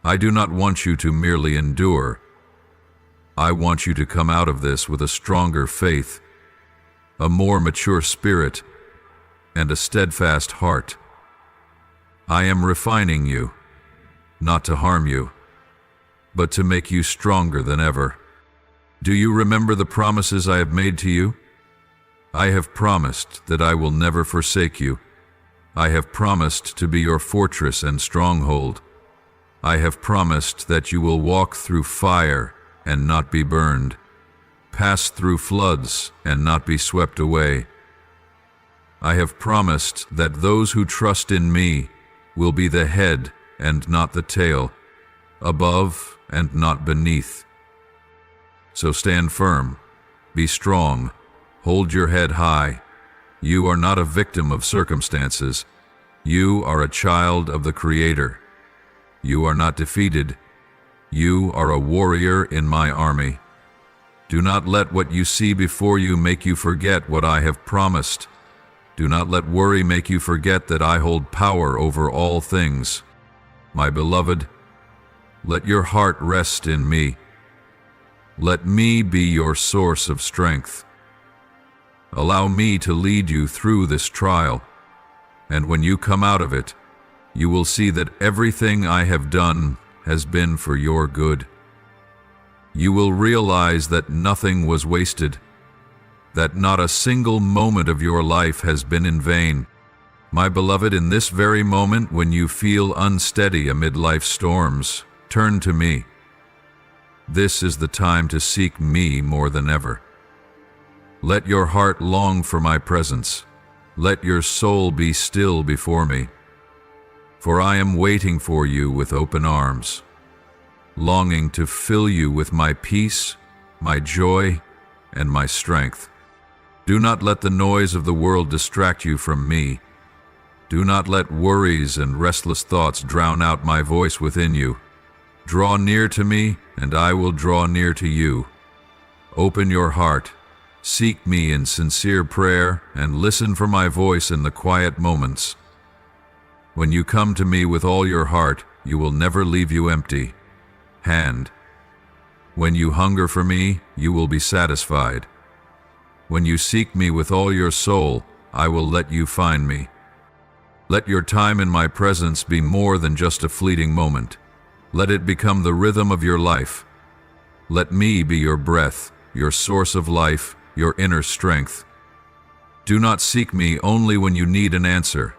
[SPEAKER 1] I do not want you to merely endure. I want you to come out of this with a stronger faith, a more mature spirit, and a steadfast heart. I am refining you, not to harm you, but to make you stronger than ever. Do you remember the promises I have made to you? I have promised that I will never forsake you. I have promised to be your fortress and stronghold. I have promised that you will walk through fire and not be burned, pass through floods and not be swept away. I have promised that those who trust in me will be the head and not the tail, above and not beneath. So stand firm, be strong, hold your head high. You are not a victim of circumstances. You are a child of the Creator. You are not defeated. You are a warrior in my army. Do not let what you see before you make you forget what I have promised. Do not let worry make you forget that I hold power over all things. My beloved, let your heart rest in me. Let me be your source of strength. Allow me to lead you through this trial, and when you come out of it, you will see that everything I have done has been for your good. You will realize that nothing was wasted, that not a single moment of your life has been in vain. My beloved, in this very moment when you feel unsteady amid life's storms, turn to me. This is the time to seek me more than ever. Let your heart long for my presence. Let your soul be still before me. For I am waiting for you with open arms, longing to fill you with my peace, my joy, and my strength. Do not let the noise of the world distract you from me. Do not let worries and restless thoughts drown out my voice within you. Draw near to me, and I will draw near to you. Open your heart. Seek me in sincere prayer and listen for my voice in the quiet moments. When you come to me with all your heart, you will never leave you empty. Hand. When you hunger for me, you will be satisfied. When you seek me with all your soul, I will let you find me. Let your time in my presence be more than just a fleeting moment. Let it become the rhythm of your life. Let me be your breath, your source of life, your inner strength. Do not seek me only when you need an answer.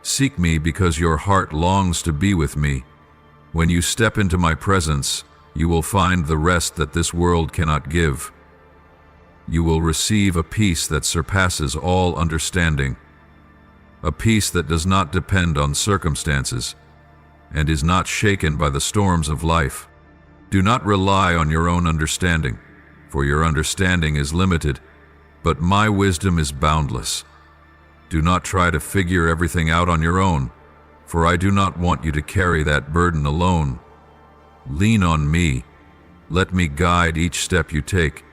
[SPEAKER 1] Seek me because your heart longs to be with me. When you step into my presence, you will find the rest that this world cannot give. You will receive a peace that surpasses all understanding. a peace that does not depend on circumstances and is not shaken by the storms of life. Do not rely on your own understanding, for your understanding is limited, but my wisdom is boundless. Do not try to figure everything out on your own, for I do not want you to carry that burden alone. Lean on me. Let me guide each step you take.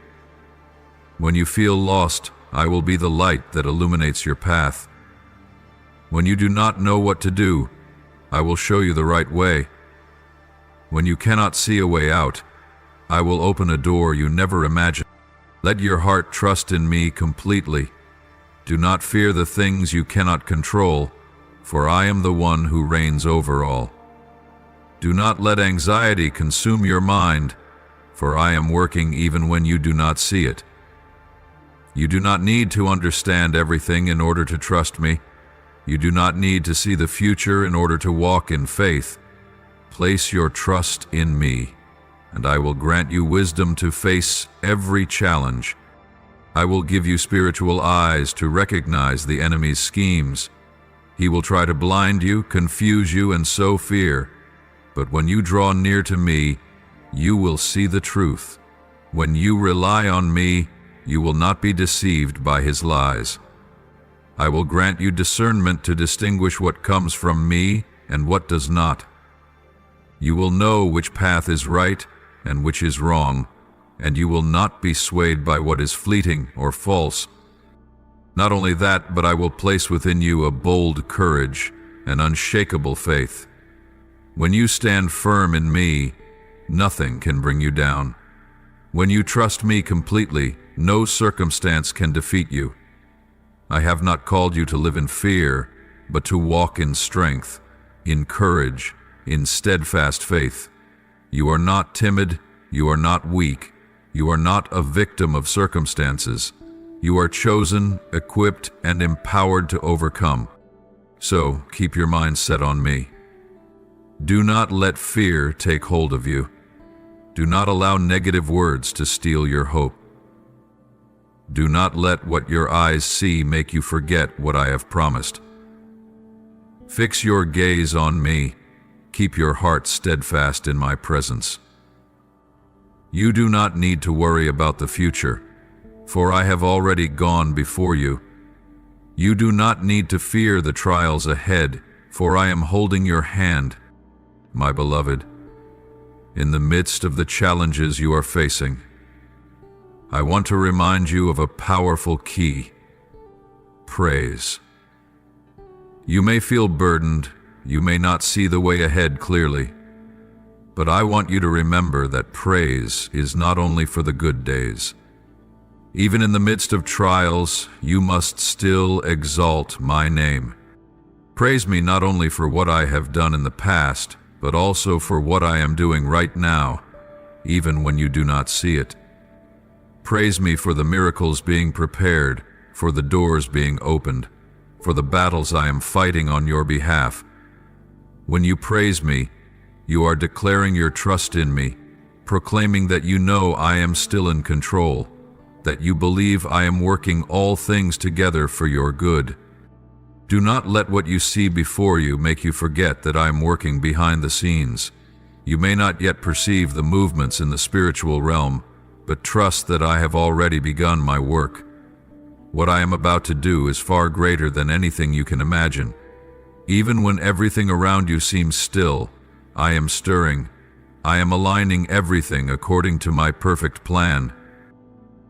[SPEAKER 1] When you feel lost, I will be the light that illuminates your path. When you do not know what to do, I will show you the right way. When you cannot see a way out, I will open a door you never imagined. Let your heart trust in me completely. Do not fear the things you cannot control, for I am the one who reigns over all. Do not let anxiety consume your mind, for I am working even when you do not see it. You do not need to understand everything in order to trust me. You do not need to see the future in order to walk in faith. Place your trust in me, and I will grant you wisdom to face every challenge. I will give you spiritual eyes to recognize the enemy's schemes. He will try to blind you, confuse you, and sow fear. But when you draw near to me, you will see the truth. When you rely on me, you will not be deceived by his lies. I will grant you discernment to distinguish what comes from me and what does not. You will know which path is right and which is wrong, and you will not be swayed by what is fleeting or false. Not only that, but I will place within you a bold courage, an unshakable faith. When you stand firm in me, nothing can bring you down. When you trust me completely, no circumstance can defeat you. I have not called you to live in fear, but to walk in strength, in courage, in steadfast faith. You are not timid, you are not weak, you are not a victim of circumstances. You are chosen, equipped, and empowered to overcome. So keep your mind set on me. Do not let fear take hold of you. Do not allow negative words to steal your hope. Do not let what your eyes see make you forget what I have promised. Fix your gaze on me. Keep your heart steadfast in my presence. You do not need to worry about the future, for I have already gone before you. You do not need to fear the trials ahead, for I am holding your hand, my beloved, in the midst of the challenges you are facing. I want to remind you of a powerful key: praise. You may feel burdened, you may not see the way ahead clearly, but I want you to remember that praise is not only for the good days. Even in the midst of trials, you must still exalt my name. Praise me not only for what I have done in the past, but also for what I am doing right now, even when you do not see it. Praise me for the miracles being prepared, for the doors being opened, for the battles I am fighting on your behalf. When you praise me, you are declaring your trust in me, proclaiming that you know I am still in control, that you believe I am working all things together for your good. Do not let what you see before you make you forget that I am working behind the scenes. You may not yet perceive the movements in the spiritual realm, but trust that I have already begun my work. What I am about to do is far greater than anything you can imagine. Even when everything around you seems still, I am stirring. I am aligning everything according to my perfect plan.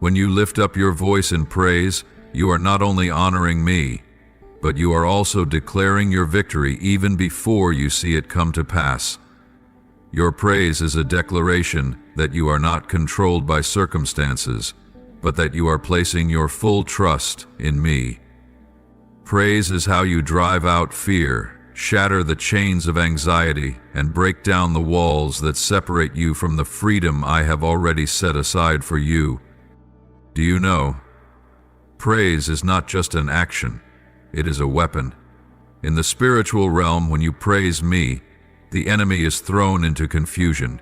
[SPEAKER 1] When you lift up your voice in praise, you are not only honoring me, but you are also declaring your victory even before you see it come to pass. Your praise is a declaration that you are not controlled by circumstances, but that you are placing your full trust in me. Praise is how you drive out fear, shatter the chains of anxiety, and break down the walls that separate you from the freedom I have already set aside for you. Do you know? Praise is not just an action, it is a weapon. In the spiritual realm, when you praise me, the enemy is thrown into confusion.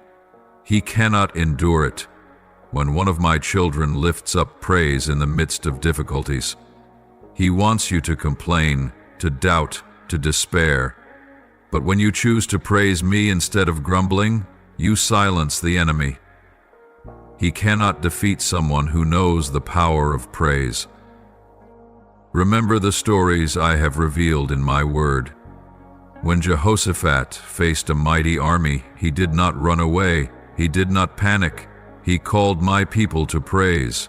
[SPEAKER 1] He cannot endure it. When one of my children lifts up praise in the midst of difficulties, he wants you to complain, to doubt, to despair. But when you choose to praise me instead of grumbling, you silence the enemy. He cannot defeat someone who knows the power of praise. Remember the stories I have revealed in my word. When Jehoshaphat faced a mighty army, he did not run away, he did not panic. He called my people to praise.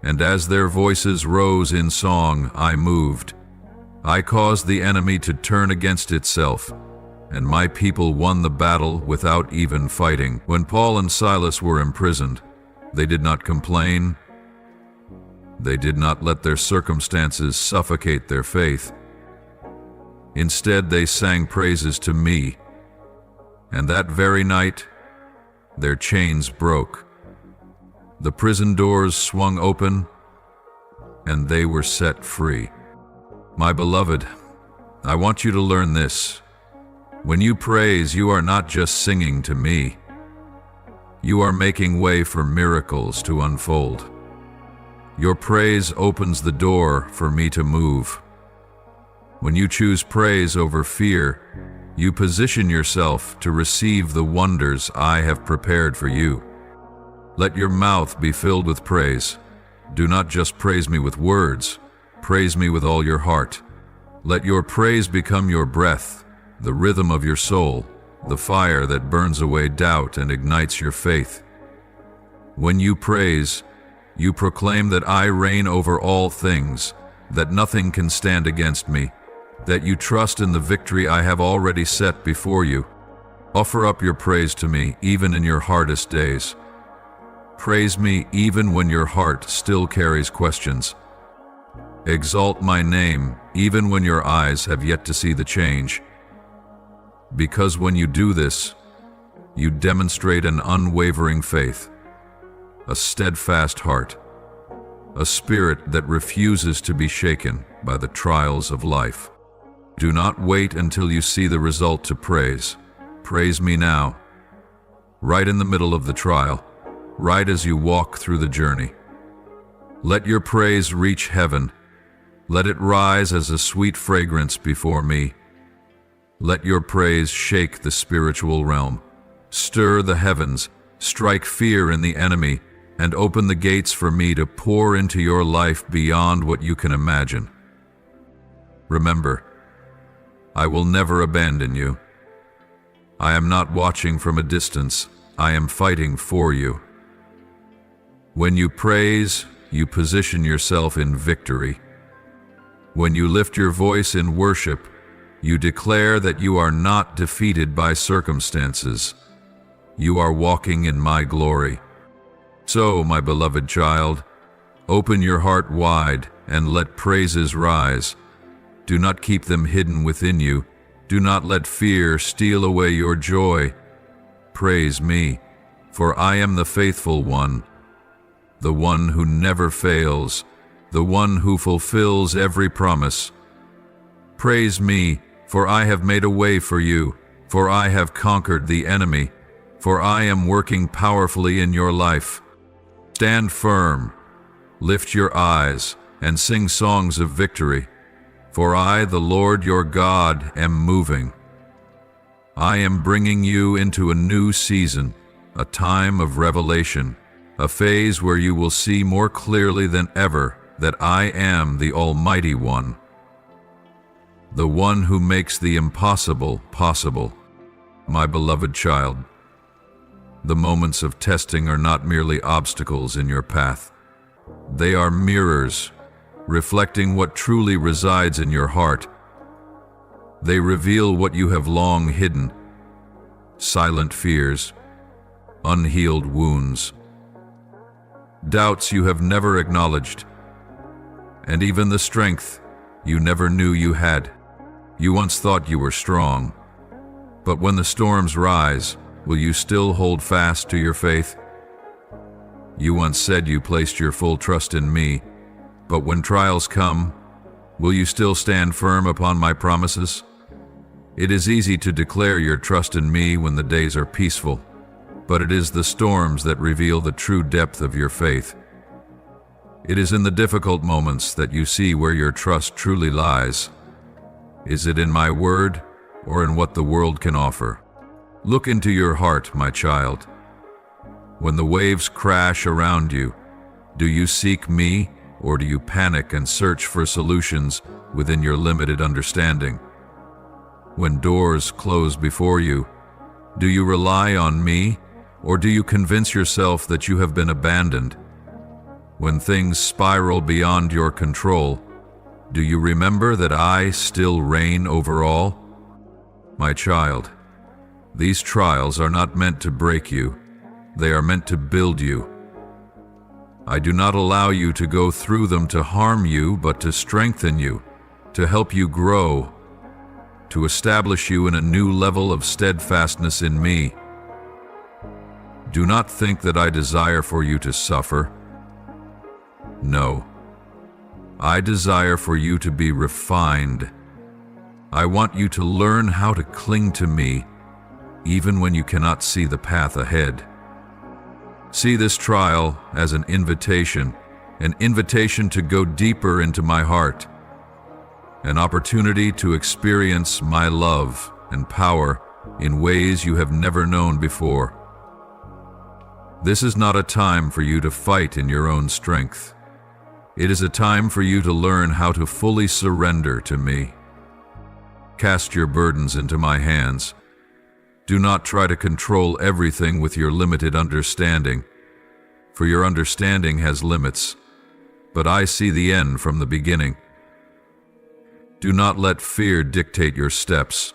[SPEAKER 1] And as their voices rose in song, I moved. I caused the enemy to turn against itself, and my people won the battle without even fighting. When Paul and Silas were imprisoned, they did not complain. They did not let their circumstances suffocate their faith. Instead, they sang praises to me, and that very night, their chains broke. The prison doors swung open, and they were set free. My beloved, I want you to learn this. When you praise, you are not just singing to me. You are making way for miracles to unfold. Your praise opens the door for me to move. When you choose praise over fear, you position yourself to receive the wonders I have prepared for you. Let your mouth be filled with praise. Do not just praise me with words, praise me with all your heart. Let your praise become your breath, the rhythm of your soul, the fire that burns away doubt and ignites your faith. When you praise, you proclaim that I reign over all things, that nothing can stand against me, that you trust in the victory I have already set before you. Offer up your praise to me, even in your hardest days. Praise me even when your heart still carries questions. Exalt my name even when your eyes have yet to see the change. Because when you do this, you demonstrate an unwavering faith, a steadfast heart, a spirit that refuses to be shaken by the trials of life. Do not wait until you see the result to praise. Praise me now, right in the middle of the trial, right as you walk through the journey. Let your praise reach heaven. Let it rise as a sweet fragrance before me. Let your praise shake the spiritual realm, stir the heavens, strike fear in the enemy, and open the gates for me to pour into your life beyond what you can imagine. Remember, I will never abandon you. I am not watching from a distance. I am fighting for you. When you praise, you position yourself in victory. When you lift your voice in worship, you declare that you are not defeated by circumstances. You are walking in my glory. So, my beloved child, open your heart wide and let praises rise. Do not keep them hidden within you. Do not let fear steal away your joy. Praise me, for I am the faithful one, the one who never fails, the one who fulfills every promise. Praise me, for I have made a way for you, for I have conquered the enemy, for I am working powerfully in your life. Stand firm, lift your eyes, and sing songs of victory, for I, the Lord your God, am moving. I am bringing you into a new season, a time of revelation, a phase where you will see more clearly than ever that I am the Almighty One, the one who makes the impossible possible. My beloved child, the moments of testing are not merely obstacles in your path. They are mirrors, reflecting what truly resides in your heart. They reveal what you have long hidden: silent fears, unhealed wounds, doubts you have never acknowledged, and even the strength you never knew you had. You once thought you were strong, but when the storms rise, will you still hold fast to your faith? You once said you placed your full trust in me, but when trials come, will you still stand firm upon my promises? It is easy to declare your trust in me when the days are peaceful, but it is the storms that reveal the true depth of your faith. It is in the difficult moments that you see where your trust truly lies. Is it in my word or in what the world can offer? Look into your heart, my child. When the waves crash around you, do you seek me or do you panic and search for solutions within your limited understanding? When doors close before you, do you rely on me or do you convince yourself that you have been abandoned? When things spiral beyond your control, do you remember that I still reign over all? My child, these trials are not meant to break you, they are meant to build you. I do not allow you to go through them to harm you, but to strengthen you, to help you grow, to establish you in a new level of steadfastness in me. Do not think that I desire for you to suffer. No. I desire for you to be refined. I want you to learn how to cling to me, even when you cannot see the path ahead. See this trial as an invitation to go deeper into my heart, an opportunity to experience my love and power in ways you have never known before. This is not a time for you to fight in your own strength. It is a time for you to learn how to fully surrender to me. Cast your burdens into my hands. Do not try to control everything with your limited understanding, for your understanding has limits, but I see the end from the beginning. Do not let fear dictate your steps,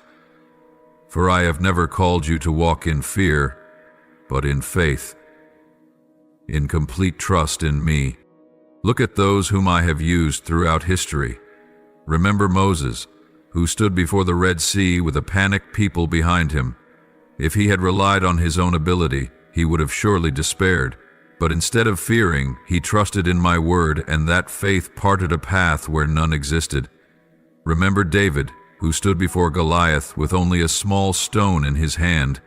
[SPEAKER 1] for I have never called you to walk in fear, but in faith, in complete trust in me. Look at those whom I have used throughout history. Remember Moses, who stood before the Red Sea with a panicked people behind him. If he had relied on his own ability, he would have surely despaired. But instead of fearing, he trusted in my word, and that faith parted a path where none existed. Remember David, who stood before Goliath with only a small stone in his hand.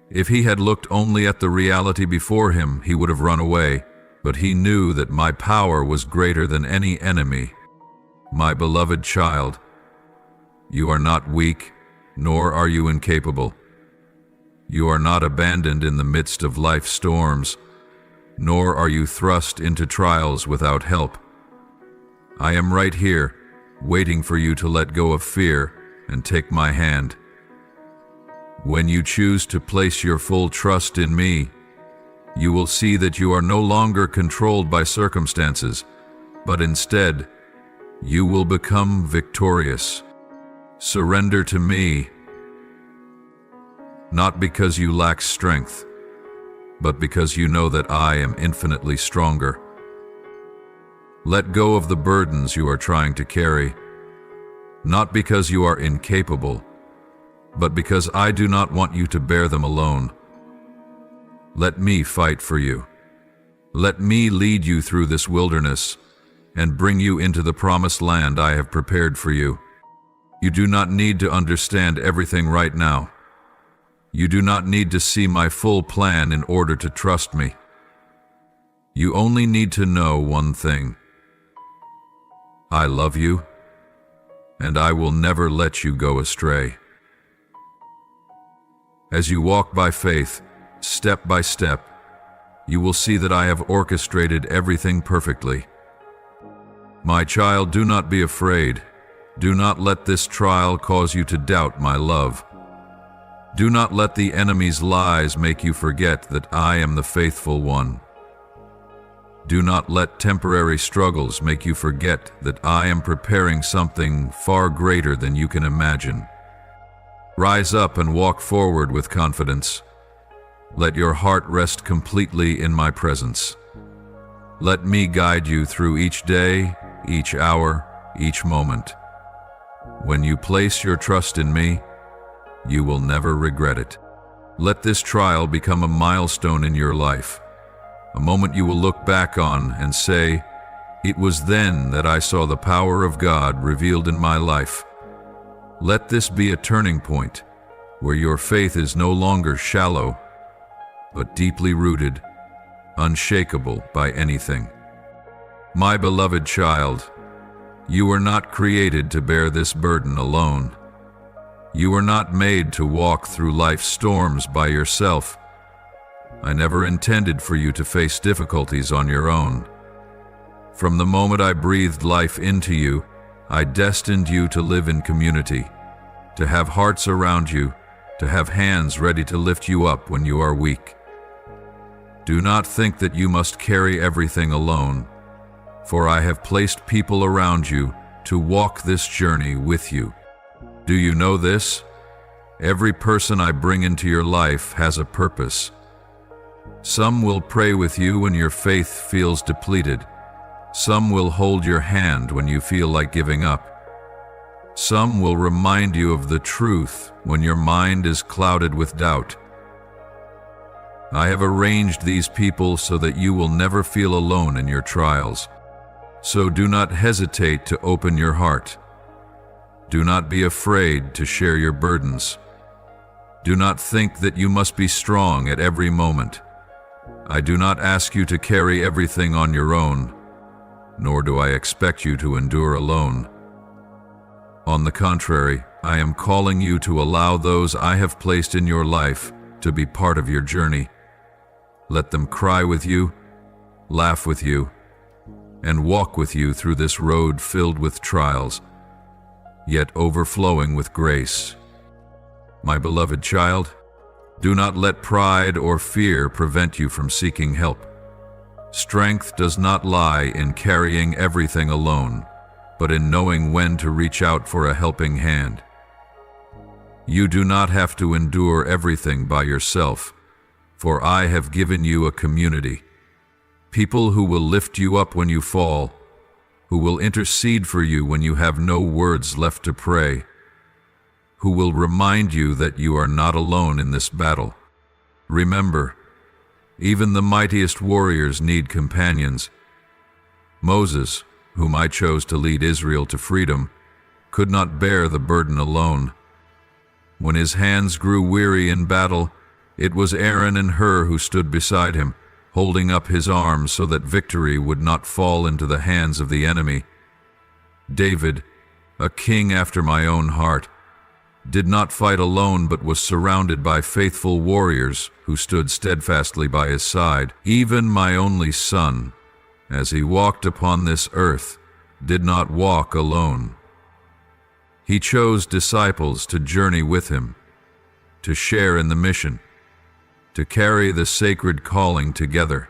[SPEAKER 1] If he had looked only at the reality before him, he would have run away. But he knew that my power was greater than any enemy. My beloved child, you are not weak, nor are you incapable. You are not abandoned in the midst of life's storms, nor are you thrust into trials without help. I am right here, waiting for you to let go of fear and take my hand. When you choose to place your full trust in me, you will see that you are no longer controlled by circumstances, but instead, you will become victorious. Surrender to me, not because you lack strength, but because you know that I am infinitely stronger. Let go of the burdens you are trying to carry, not because you are incapable, but because I do not want you to bear them alone. Let me fight for you. Let me lead you through this wilderness and bring you into the promised land I have prepared for you. You do not need to understand everything right now. You do not need to see my full plan in order to trust me. You only need to know one thing. I love you, and I will never let you go astray. As you walk by faith, step by step, you will see that I have orchestrated everything perfectly. My child, do not be afraid. Do not let this trial cause you to doubt my love. Do not let the enemy's lies make you forget that I am the faithful one. Do not let temporary struggles make you forget that I am preparing something far greater than you can imagine. Rise up and walk forward with confidence. Let your heart rest completely in my presence. Let me guide you through each day, each hour, each moment. When you place your trust in me, you will never regret it. Let this trial become a milestone in your life, a moment you will look back on and say, "It was then that I saw the power of God revealed in my life." Let this be a turning point where your faith is no longer shallow, but deeply rooted, unshakable by anything. My beloved child, You were not created to bear this burden alone. You were not made to walk through life's storms by yourself. I never intended for you to face difficulties on your own. From the moment I breathed life into you, I destined you to live in community, to have hearts around you, to have hands ready to lift you up when you are weak. Do not think that you must carry everything alone, for I have placed people around you to walk this journey with you. Do you know this? Every person I bring into your life has a purpose. Some will pray with you when your faith feels depleted. Some will hold your hand when you feel like giving up. Some will remind you of the truth when your mind is clouded with doubt. I have arranged these people so that you will never feel alone in your trials. So do not hesitate to open your heart. Do not be afraid to share your burdens. Do not think that you must be strong at every moment. I do not ask you to carry everything on your own, nor do I expect you to endure alone. On the contrary, I am calling you to allow those I have placed in your life to be part of your journey. Let them cry with you, laugh with you, and walk with you through this road filled with trials, yet overflowing with grace. My beloved child, do not let pride or fear prevent you from seeking help. Strength does not lie in carrying everything alone, but in knowing when to reach out for a helping hand. You do not have to endure everything by yourself, for I have given you a community. People who will lift you up when you fall, who will intercede for you when you have no words left to pray, who will remind you that you are not alone in this battle. Remember, even the mightiest warriors need companions. Moses, whom I chose to lead Israel to freedom, could not bear the burden alone. When his hands grew weary in battle, it was Aaron and Hur who stood beside him, holding up his arms so that victory would not fall into the hands of the enemy. David, a king after my own heart, did not fight alone but was surrounded by faithful warriors who stood steadfastly by his side. Even my only son, as he walked upon this earth, did not walk alone. He chose disciples to journey with him, to share in the mission, to carry the sacred calling together.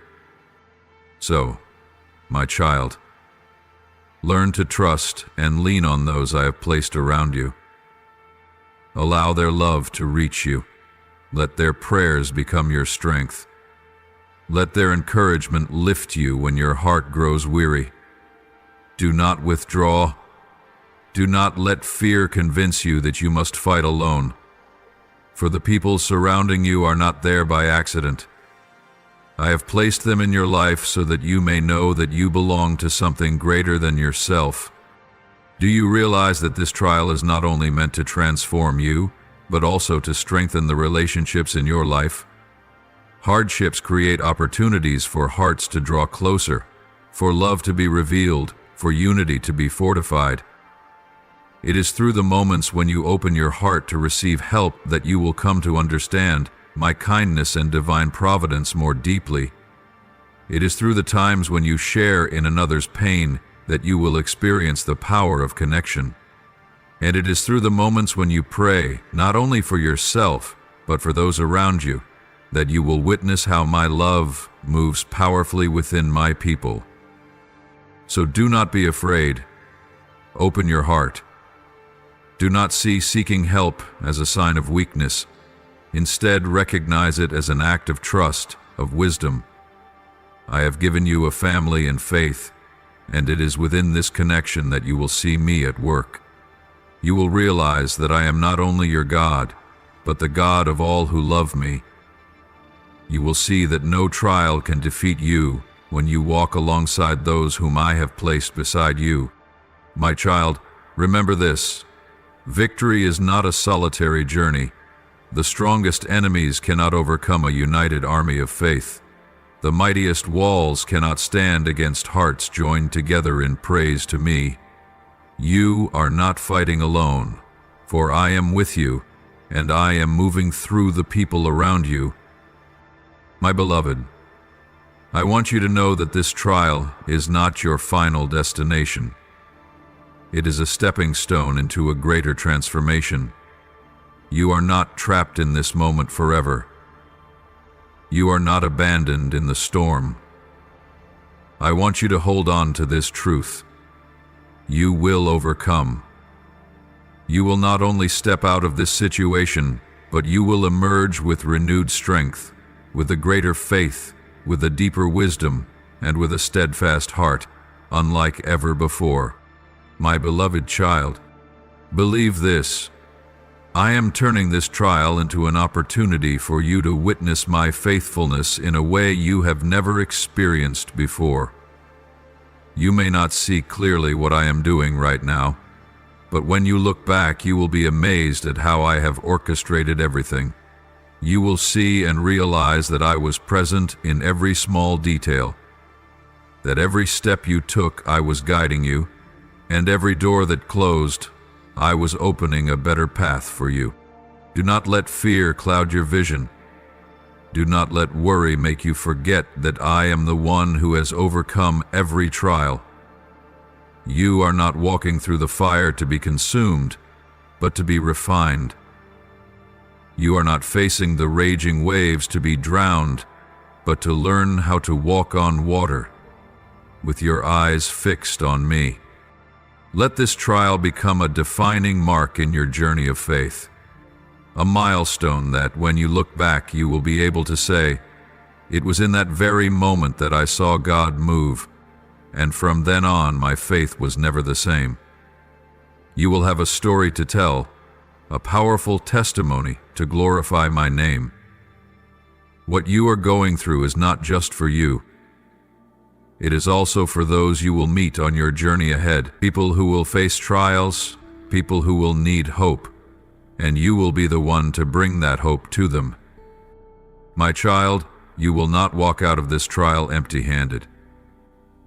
[SPEAKER 1] So, my child, learn to trust and lean on those I have placed around you. Allow their love to reach you. Let their prayers become your strength. Let their encouragement lift you when your heart grows weary. Do not withdraw. Do not let fear convince you that you must fight alone, for the people surrounding you are not there by accident. I have placed them in your life so that you may know that you belong to something greater than yourself. Do you realize that this trial is not only meant to transform you, but also to strengthen the relationships in your life? Hardships create opportunities for hearts to draw closer, for love to be revealed, for unity to be fortified. It is through the moments when you open your heart to receive help that you will come to understand my kindness and divine providence more deeply. It is through the times when you share in another's pain that you will experience the power of connection. And it is through the moments when you pray, not only for yourself, but for those around you, that you will witness how my love moves powerfully within my people. So do not be afraid. Open your heart. Do not see seeking help as a sign of weakness. Instead, recognize it as an act of trust, of wisdom. I have given you a family and faith, and it is within this connection that you will see me at work. You will realize that I am not only your God, but the God of all who love me. You will see that no trial can defeat you when you walk alongside those whom I have placed beside you. My child, remember this: victory is not a solitary journey. The strongest enemies cannot overcome a united army of faith. The mightiest walls cannot stand against hearts joined together in praise to me. You are not fighting alone, for I am with you, and I am moving through the people around you. My beloved, I want you to know that this trial is not your final destination. It is a stepping stone into a greater transformation. You are not trapped in this moment forever. You are not abandoned in the storm. I want you to hold on to this truth. You will overcome. You will not only step out of this situation, but you will emerge with renewed strength, with a greater faith, with a deeper wisdom, and with a steadfast heart, unlike ever before. My beloved child, believe this. I am turning this trial into an opportunity for you to witness my faithfulness in a way you have never experienced before. You may not see clearly what I am doing right now, but when you look back, you will be amazed at how I have orchestrated everything. You will see and realize that I was present in every small detail, that every step you took, I was guiding you, and every door that closed, I was opening a better path for you. Do not let fear cloud your vision. Do not let worry make you forget that I am the one who has overcome every trial. You are not walking through the fire to be consumed, but to be refined. You are not facing the raging waves to be drowned, but to learn how to walk on water, with your eyes fixed on me. Let this trial become a defining mark in your journey of faith, a milestone that, when you look back, you will be able to say, "It was in that very moment that I saw God move, and from then on my faith was never the same." You will have a story to tell, a powerful testimony to glorify my name. What you are going through is not just for you. It is also for those you will meet on your journey ahead, people who will face trials, people who will need hope, and you will be the one to bring that hope to them. My child, you will not walk out of this trial empty-handed.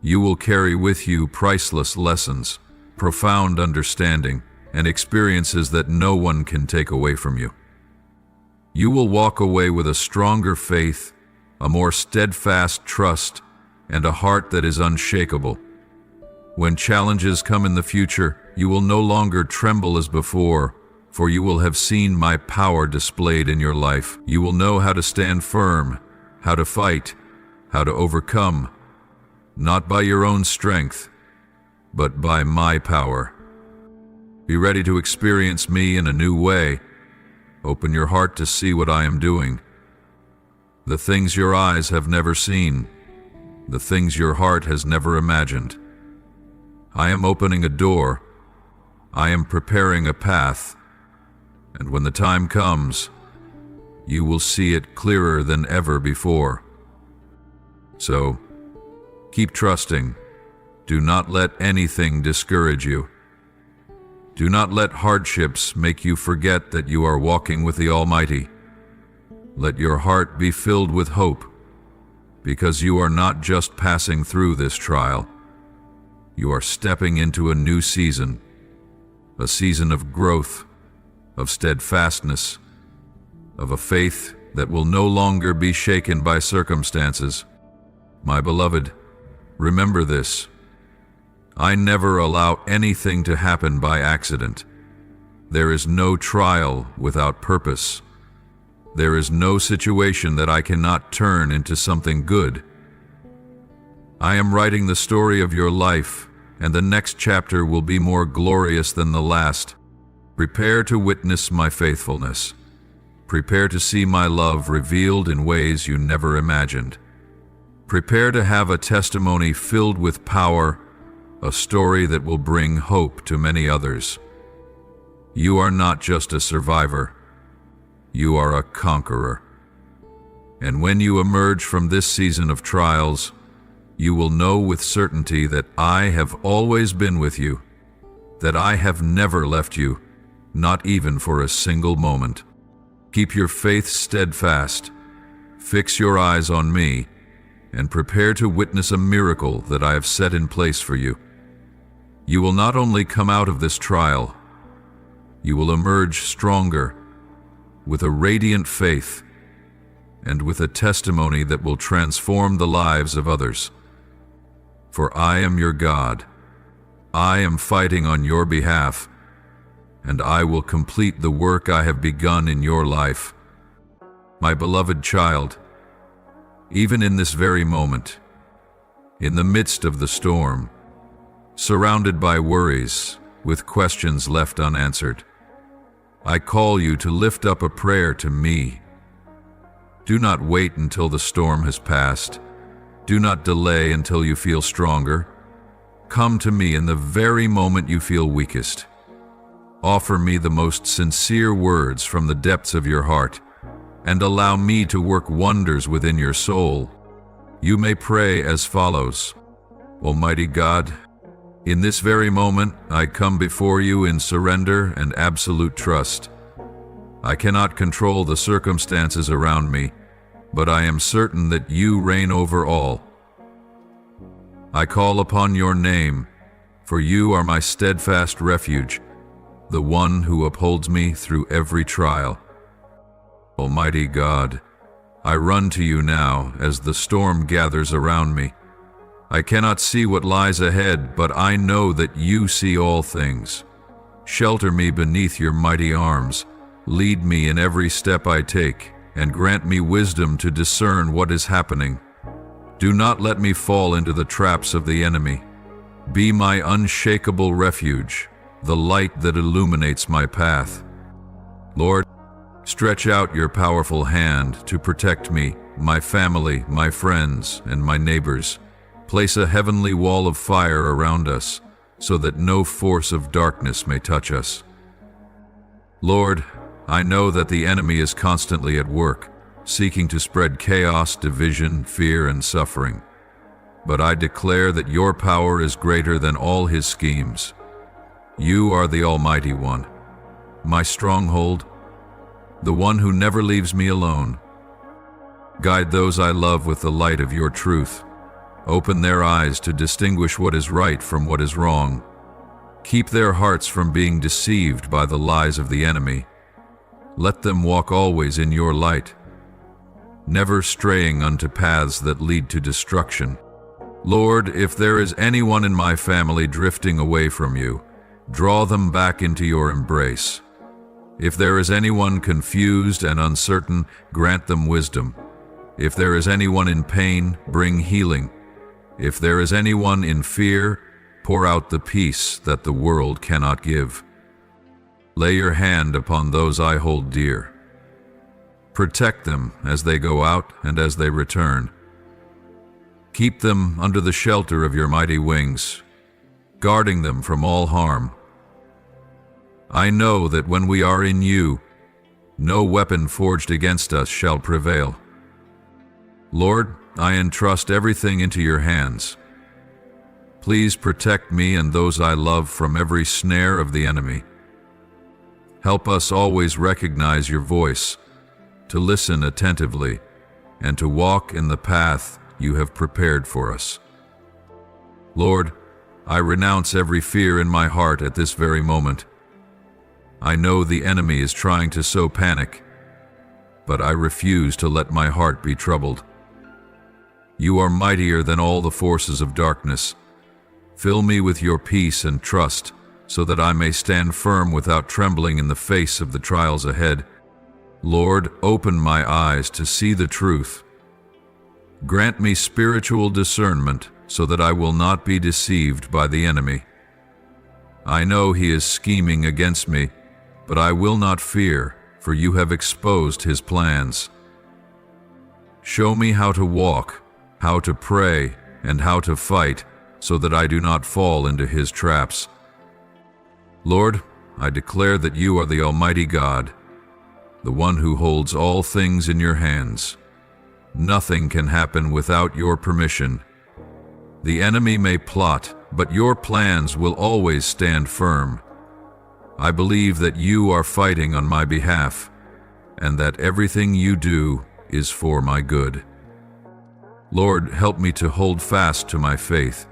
[SPEAKER 1] You will carry with you priceless lessons, profound understanding, and experiences that no one can take away from you. You will walk away with a stronger faith, a more steadfast trust, and a heart that is unshakable. When challenges come in the future, you will no longer tremble as before, for you will have seen my power displayed in your life. You will know how to stand firm, how to fight, how to overcome, not by your own strength, but by my power. Be ready to experience me in a new way. Open your heart to see what I am doing. The things your eyes have never seen, the things your heart has never imagined. I am opening a door. I am preparing a path. And when the time comes, you will see it clearer than ever before. So, keep trusting. Do not let anything discourage you. Do not let hardships make you forget that you are walking with the Almighty. Let your heart be filled with hope, because you are not just passing through this trial. You are stepping into a new season, a season of growth, of steadfastness, of a faith that will no longer be shaken by circumstances. My beloved, remember this. I never allow anything to happen by accident. There is no trial without purpose. There is no situation that I cannot turn into something good. I am writing the story of your life, and the next chapter will be more glorious than the last. Prepare to witness my faithfulness. Prepare to see my love revealed in ways you never imagined. Prepare to have a testimony filled with power, a story that will bring hope to many others. You are not just a survivor. You are a conqueror. And when you emerge from this season of trials, you will know with certainty that I have always been with you, that I have never left you, not even for a single moment. Keep your faith steadfast, fix your eyes on me, and prepare to witness a miracle that I have set in place for you. You will not only come out of this trial, you will emerge stronger, with a radiant faith, and with a testimony that will transform the lives of others. For I am your God. I am fighting on your behalf, and I will complete the work I have begun in your life. My beloved child, even in this very moment, in the midst of the storm, surrounded by worries, with questions left unanswered, I call you to lift up a prayer to me. Do not wait until the storm has passed. Do not delay until you feel stronger. Come to me in the very moment you feel weakest. Offer me the most sincere words from the depths of your heart, and allow me to work wonders within your soul. You may pray as follows: Almighty God, in this very moment I come before you in surrender and absolute trust. I cannot control the circumstances around me, but I am certain that you reign over all. I call upon your name, for you are my steadfast refuge, the one who upholds me through every trial. Almighty God, I run to you now as the storm gathers around me. I cannot see what lies ahead, but I know that you see all things. Shelter me beneath your mighty arms. Lead me in every step I take, and grant me wisdom to discern what is happening. Do not let me fall into the traps of the enemy. Be my unshakable refuge, the light that illuminates my path. Lord, stretch out your powerful hand to protect me, my family, my friends, and my neighbors. Place a heavenly wall of fire around us, so that no force of darkness may touch us. Lord, I know that the enemy is constantly at work, seeking to spread chaos, division, fear, and suffering. But I declare that your power is greater than all his schemes. You are the Almighty One, my stronghold, the one who never leaves me alone. Guide those I love with the light of your truth. Open their eyes to distinguish what is right from what is wrong. Keep their hearts from being deceived by the lies of the enemy. Let them walk always in your light, never straying onto paths that lead to destruction. Lord, if there is anyone in my family drifting away from you, draw them back into your embrace. If there is anyone confused and uncertain, grant them wisdom. If there is anyone in pain, bring healing. If there is anyone in fear, pour out the peace that the world cannot give. Lay your hand upon those I hold dear. Protect them as they go out and as they return. Keep them under the shelter of your mighty wings, guarding them from all harm. I know that when we are in you, no weapon forged against us shall prevail. Lord, I entrust everything into your hands. Please protect me and those I love from every snare of the enemy. Help us always recognize your voice, to listen attentively, and to walk in the path you have prepared for us. Lord, I renounce every fear in my heart at this very moment. I know the enemy is trying to sow panic, but I refuse to let my heart be troubled. You are mightier than all the forces of darkness. Fill me with your peace and trust, so that I may stand firm without trembling in the face of the trials ahead. Lord, open my eyes to see the truth. Grant me spiritual discernment, so that I will not be deceived by the enemy. I know he is scheming against me, but I will not fear, for you have exposed his plans. Show me how to walk, how to pray, and how to fight, so that I do not fall into his traps. Lord, I declare that you are the Almighty God, the one who holds all things in your hands. Nothing can happen without your permission. The enemy may plot, but your plans will always stand firm. I believe that you are fighting on my behalf, and that everything you do is for my good. Lord, help me to hold fast to my faith.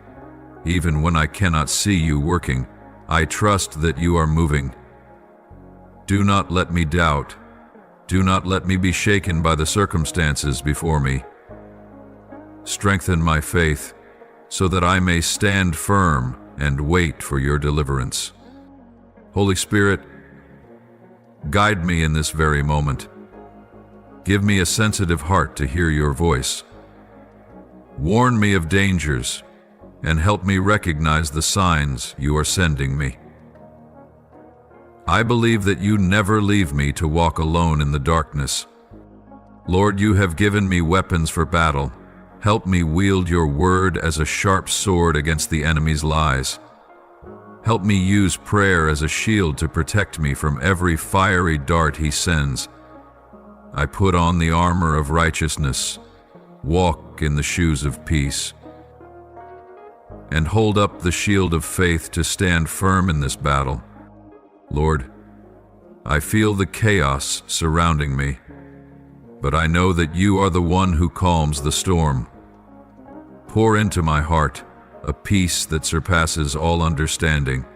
[SPEAKER 1] Even when I cannot see you working, I trust that you are moving. Do not let me doubt. Do not let me be shaken by the circumstances before me. Strengthen my faith so that I may stand firm and wait for your deliverance. Holy Spirit, guide me in this very moment. Give me a sensitive heart to hear your voice. Warn me of dangers and help me recognize the signs you are sending me. I believe that you never leave me to walk alone in the darkness. Lord, you have given me weapons for battle. Help me wield your word as a sharp sword against the enemy's lies. Help me use prayer as a shield to protect me from every fiery dart he sends. I put on the armor of righteousness, walk in the shoes of peace, and hold up the shield of faith to stand firm in this battle. Lord, I feel the chaos surrounding me, but I know that you are the one who calms the storm. Pour into my heart a peace that surpasses all understanding.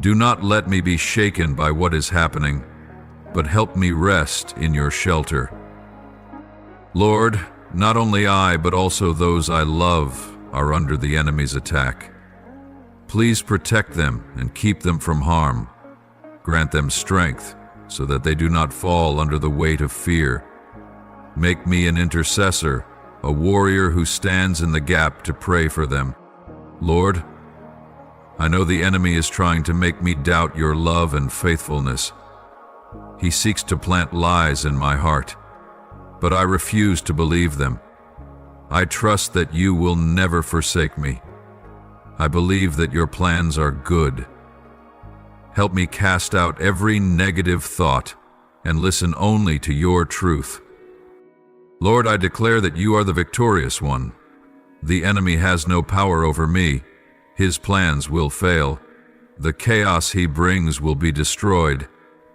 [SPEAKER 1] Do not let me be shaken by what is happening, but help me rest in your shelter. Lord, not only I, but also those I love are under the enemy's attack. Please protect them and keep them from harm. Grant them strength so that they do not fall under the weight of fear. Make me an intercessor, a warrior who stands in the gap to pray for them. Lord, I know the enemy is trying to make me doubt your love and faithfulness. He seeks to plant lies in my heart, but I refuse to believe them. I trust that you will never forsake me. I believe that your plans are good. Help me cast out every negative thought and listen only to your truth. Lord, I declare that you are the victorious one. The enemy has no power over me. His plans will fail. The chaos he brings will be destroyed.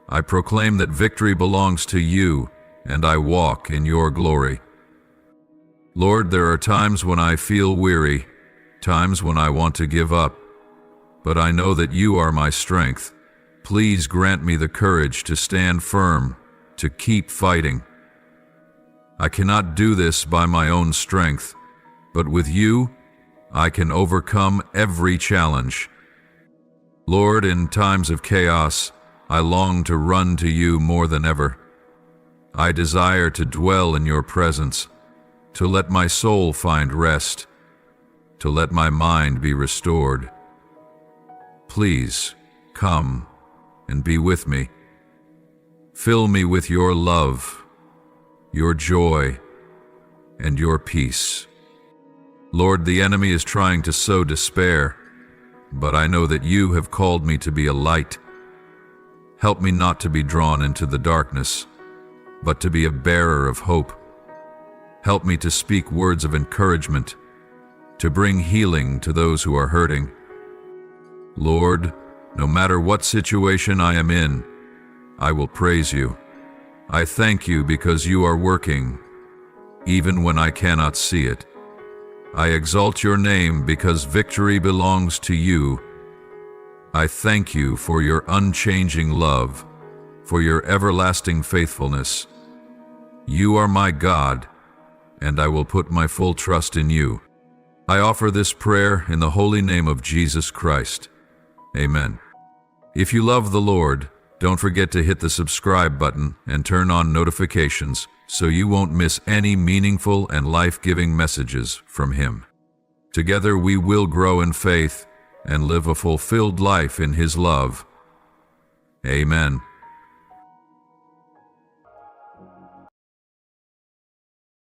[SPEAKER 1] I proclaim that victory belongs to you, and I walk in your glory. Lord, there are times when I feel weary, times when I want to give up, but I know that you are my strength. Please grant me the courage to stand firm, to keep fighting. I cannot do this by my own strength, but with you, I can overcome every challenge. Lord, in times of chaos, I long to run to you more than ever. I desire to dwell in your presence, to let my soul find rest, to let my mind be restored. Please, come and be with me. Fill me with your love, your joy, and your peace. Lord, the enemy is trying to sow despair, but I know that you have called me to be a light. Help me not to be drawn into the darkness, but to be a bearer of hope. Help me to speak words of encouragement, to bring healing to those who are hurting. Lord, no matter what situation I am in, I will praise you. I thank you because you are working, even when I cannot see it. I exalt your name because victory belongs to you. I thank you for your unchanging love, for your everlasting faithfulness. You are my God, and I will put my full trust in you. I offer this prayer in the holy name of Jesus Christ. Amen. If you love the Lord, don't forget to hit the subscribe button and turn on notifications so you won't miss any meaningful and life-giving messages from Him. Together we will grow in faith and live a fulfilled life in His love. Amen.